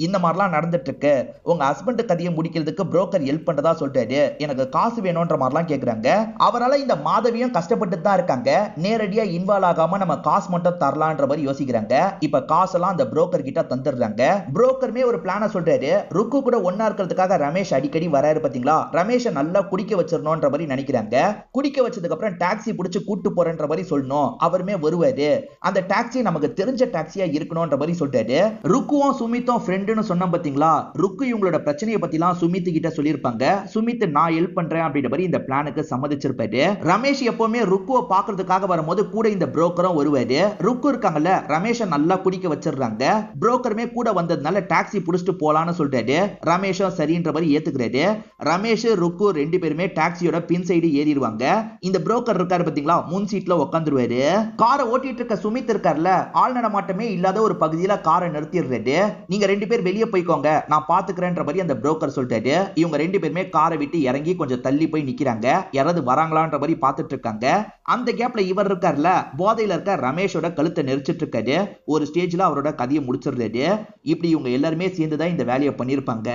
இந்த மாதிரிலாம் நடந்துட்டு இருக்கு, உங்க ஹஸ்பண்ட் கதையை முடிக்கிறதுக்கு புரோக்கர் ஹெல்ப் பண்றதா சொல்லிட்டாரு, எனக்கு காசு வேணும்ன்ற மாதிரிலாம் கேக்குறாங்க. அவரால் இந்த மாதவியும் கஷ்டப்பட்டு தான் இருக்காங்க. நேரடியா இன்வால்வ் ஆகாம நம்ம காசு மட்டும் தரலான்ற மாதிரி யோசிக்கிறாங்க. இப்ப காசெல்லாம் அந்த புரோக்கர் கிட்ட தந்துடுறாங்க. புரோக்கருமே ஒரு பிளான சொல்றாரு. ருக்கு கூட ஒன்னா இருக்கிறதுக்காக ரமேஷ் அடிக்கடி வராரு பாத்தீங்களா, ரமேஷை நல்லா குடிக்க வச்சிடணும்ன்ற மாதிரி நினைக்கிறாங்க. குடிக்க வச்சதுக்கு அப்புறம் டாக்ஸி பிடிச்சு கூட்டு போறேன்ற மாதிரி சொல்லணும். அவருமே வருவாரு. அந்த டாக்ஸி நமக்கு தெரிஞ்ச டாக்ஸியா இருக்கணும்ன்ற மாதிரி சொல்றாரு. ருக்குவும் சுமித்தும் ஃப்ரெண்டுன்னு சொன்ன பாத்தீங்களா, ருக்கு இவங்களோட பிரச்சனையை பத்திலாம் சுமித் கிட்ட சொல்லியிருப்பாங்க. சுமித் நான் ஹெல்ப் பண்றேன் அப்படின்ற மாதிரி இந்த பிளானுக்கு சம்மதிச்சிருப்பாரு. ரமேஷ் எப்பவுமே ருக்குவை பாக்குறதுக்காக வரும்போது கூட இந்த புரோக்கரும் வருவாரு. ருக்கு இருக்காங்கல்ல, ரமேஷை நல்லா குடிக்க வச்சிடுறாங்க. புரோக்கருமே கூட வந்ததுனால டாக்ஸி புடிச்சிட்டு போலான்னு சொல்லிட்டாரு. ரமேஷும் சரின்ற மாதிரி ஏத்துக்கிறாரு. ரமேஷ் ருக்கு ரெண்டு பேருமே டாக்ஸியோட பின் சைடு ஏறிடுவாங்க. இந்த புரோக்கர் இருக்காரு பாத்தீங்களா, முன் சீட்ல உட்காந்துருவாரு. காரை ஓட்டிட்டு இருக்க சுமித் இருக்கார்ல, ஆள் நடமாட்டமே இல்லாத ஒரு பகுதியில காரை நிறுத்திடுறாரு. நீங்க ரெண்டு பேர் வெளியே போய்க்கோங்க, நான் பாத்துக்கிறேன்ற மாதிரி அந்த புரோக்கர் சொல்லிட்டாரு. இவங்க ரெண்டு பேருமே காரை விட்டு இறங்கி கொஞ்சம் தள்ளி போய் நிக்கிறாங்க. யாராவது வராங்களான்ற மாதிரி பாத்துட்டு இருக்காங்க. அந்த கேப்ல இவர் இருக்கார்ல, போதையில இருக்க ரமேஷோட கழுத்தை நெரிச்சிட்டு இருக்காரு. ஒரு ஸ்டேஜ்ல அவரோட கதையை முடிச்சிடுறாரு. இப்படி இவங்க எல்லாருமே சேர்ந்துதான் இந்த வேலையை பண்ணிருப்பாங்க.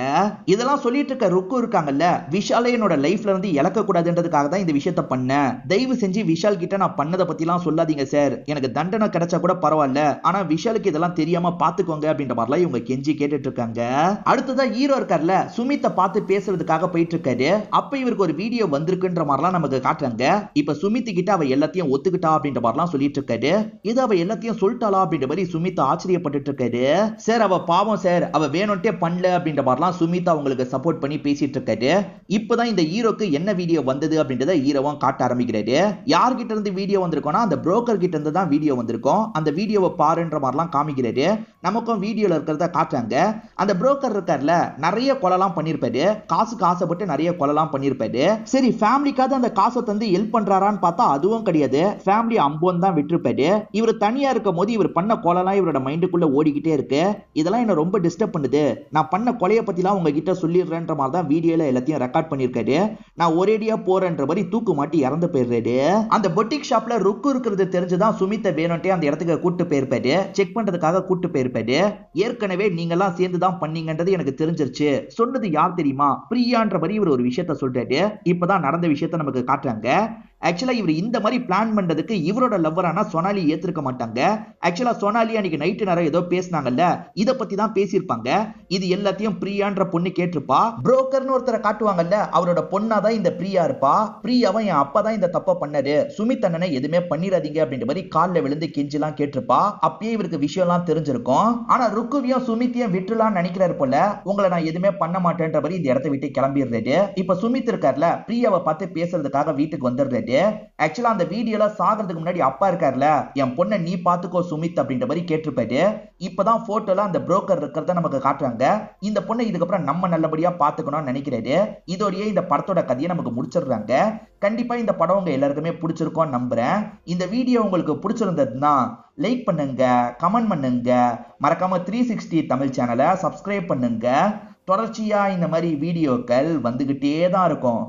இதெல்லாம் சொல்லிட்டு இருக்க ருக்கு இருக்காங்கல்ல, விஷாலை என்னோட லைஃப்ல இருந்து இழக்க கூடாதுன்றதுக்காக தான் இந்த விஷயத்தை பண்ணேன். தயவு செஞ்சு விஷால் கிட்ட நான் பண்ணதை பத்தி எல்லாம் சொல்லாதீங்க சார், எனக்கு தண்டனை கிடைச்சா கூட பரவாயில்ல, ஆனா விஷாலுக்கு இதெல்லாம் தெரியாம பாத்துக்கோங்க அப்படின்ற மாதிரிலாம் இவங்க கெஞ்சி கேட்டுட்டு இருக்காங்க. அடுத்ததா ஹீரோ இருக்கார்ல, சுமித்தை பார்த்து பேசுறதுக்காக போயிட்டு இருக்காரு. அப்ப இவருக்கு ஒரு வீடியோ வந்திருக்குன்ற மாதிரிலாம் நமக்கு காட்டுறாங்க. இப்ப சுமித் கிட்ட அவ எல்லாத்தையும் ஒத்துக்கிட்டா அப்படின்ற மாதிரிலாம் சொல்லிட்டு இருக்காரு. இது அவ எல்லாத்தையும் சொல்லிட்டாளா அப்படின்ற மாதிரி சுமித் ஆச்சரியப்பட்டு இருக்காரு. சார் அவ பாவம் சார், அவ வேணும்ட்டே பண்ணல அப்படின்ற மாதிரிலாம் சுமித் அவங்களுக்கு சப்போர்ட் பண்ணி பேசிட்டு இருக்காரு. இப்பதான் இந்த ஹீரோக்கு என்ன வீடியோ வந்தது அப்படின்றத ஹீரோவும் காட்ட ஆரம்பிக்கிறாரு. யார்கிட்ட இருந்து வீடியோ வந்திருக்கோம்னா அந்த புரோக்கர் கிட்ட இருந்து தான் வீடியோ வந்திருக்கும். அந்த வீடியோவை பாருன்ற மாதிரிலாம் காமிக்கிறாரு. நமக்கும் வீடியோல இருக்கிறத காட்டுறாங்க. அந்த புரோக்கர் இருக்கார்ல, நிறைய கொலைலாம் பண்ணிருப்பாரு. காசுக்கு ஆசைப்பட்டு நிறைய கொலைலாம் பண்ணிருப்பாரு. சரி ஃபேமிலிக்காவது அந்த காசை தந்து ஹெல்ப் பண்றாரான்னு பார்த்தா அதுவும் கிடையாது. ஃபேமிலி அம்போன் தான் விட்டுருப்பாரு. இவர் தனியா இருக்கும் போது இவர் பண்ண கொலைலாம் இவரோட மைண்டுக்குள்ள ஓடிக்கிட்டே இருக்கு. இதெல்லாம் என்ன ரொம்ப டிஸ்டர்ப் பண்ணுது. நான் பண்ண கொலையை பத்திலாம் உங்ககிட்ட சொல்லிடுறேன்ற மாதிரி தான் வீடியோல எல்லாத்தையும் ரெக்கார்ட் பண்ணிருக்காரு. நான் ஒரேடியா போறேன்ற மாதிரி தூக்கு மாட்டி இறந்து போயிடுறாரு. அந்த பொட்டிக் ஷாப்ல ருக்கு இருக்கிறது தெரிஞ்சுதான் சுமித்தை வேணும்ட்டே அந்த இடத்துக்கு கூட்டு போயிருப்பாரு. செக் பண்றதுக்காக கூட்டு போயிருப்பாரு. ஏற்கனவே நீங்க எல்லாம் சேர்ந்து தான் பண்ணீங்கன்றது எனக்கு தெரிஞ்சிருச்சு. சொன்னது யார் தெரியுமா, பிரியான்ற மாதிரி இவர் ஒரு விஷயத்த சொல்றாரு. இப்பதான் நடந்த விஷயத்த நமக்கு காட்டுறாங்க. ஆக்சுவலா இவர் இந்த மாதிரி பிளான் பண்றதுக்கு இவரோட லவ்வரான சோனாலி ஏத்துக்க மாட்டாங்க. ஆக்சுவலா சோனாலி அன்னைக்கு நைட்டு நேரம் ஏதோ பேசினாங்கல்ல, இத பத்தி தான் பேசியிருப்பாங்க. இது எல்லாத்தையும் பிரியான்ற பொண்ணு கேட்டிருப்பா. புரோக்கர்னு ஒருத்தரை காட்டுவாங்கல்ல, அவரோட பொண்ணாதான் இந்த பிரியா இருப்பா. பிரியாவை என் அப்பா தான் இந்த தப்ப பண்ணாரு, சுமித் அண்ணனை எதுவுமே பண்ணிடாதீங்க அப்படின்ற மாதிரி காலில் விழுந்து கெஞ்சிலாம் கேட்டிருப்பா. அப்பயே இவருக்கு விஷயம்லாம் தெரிஞ்சிருக்கும். ஆனா ருக்குவியும் சுமித்தையும் விட்டுலாம் நினைக்கிறாரு போல. உங்களை நான் எதுவுமே பண்ண மாட்டேன்ற மாதிரி இந்த இடத்தை விட்டு கிளம்பிடுறாரு. இப்ப சுமித் இருக்கார்ல, பிரியாவை பார்த்து பேசுறதுக்காக வீட்டுக்கு வந்துடுறாரு. ஆக்சுவலா அந்த வீடியோல சாகிறதுக்கு முன்னாடி அப்பா இருக்கார்ல, என் பொண்ணை நீ பாத்துக்கோ சுமித் அப்படின்ற மாதிரி கேட்டிருப்பாரு. இப்பதான் போட்டோல அந்த புரோக்கர் இருக்கிறத நமக்கு காட்டுறாங்க. இந்த பொண்ணை இதுக்கப்புறம் நம்ம நல்லபடியா பாத்துக்கணும்னு நினைக்கிறாரு. இதோடய இந்த படத்தோட கதையை நமக்கு முடிச்சிடுறாங்க. கண்டிப்பா இந்த படம் உங்க எல்லாருக்குமே பிடிச்சிருக்கும் நம்புறேன். இந்த வீடியோ உங்களுக்கு பிடிச்சிருந்ததுன்னா லைக் பண்ணுங்க, கமெண்ட் பண்ணுங்க, மறக்காம 360 தமிழ் சேனலை சப்ஸ்கிரைப் பண்ணுங்க. தொடர்ச்சியா இந்த மாதிரி வீடியோக்கள் வந்துகிட்டே தான் இருக்கும்.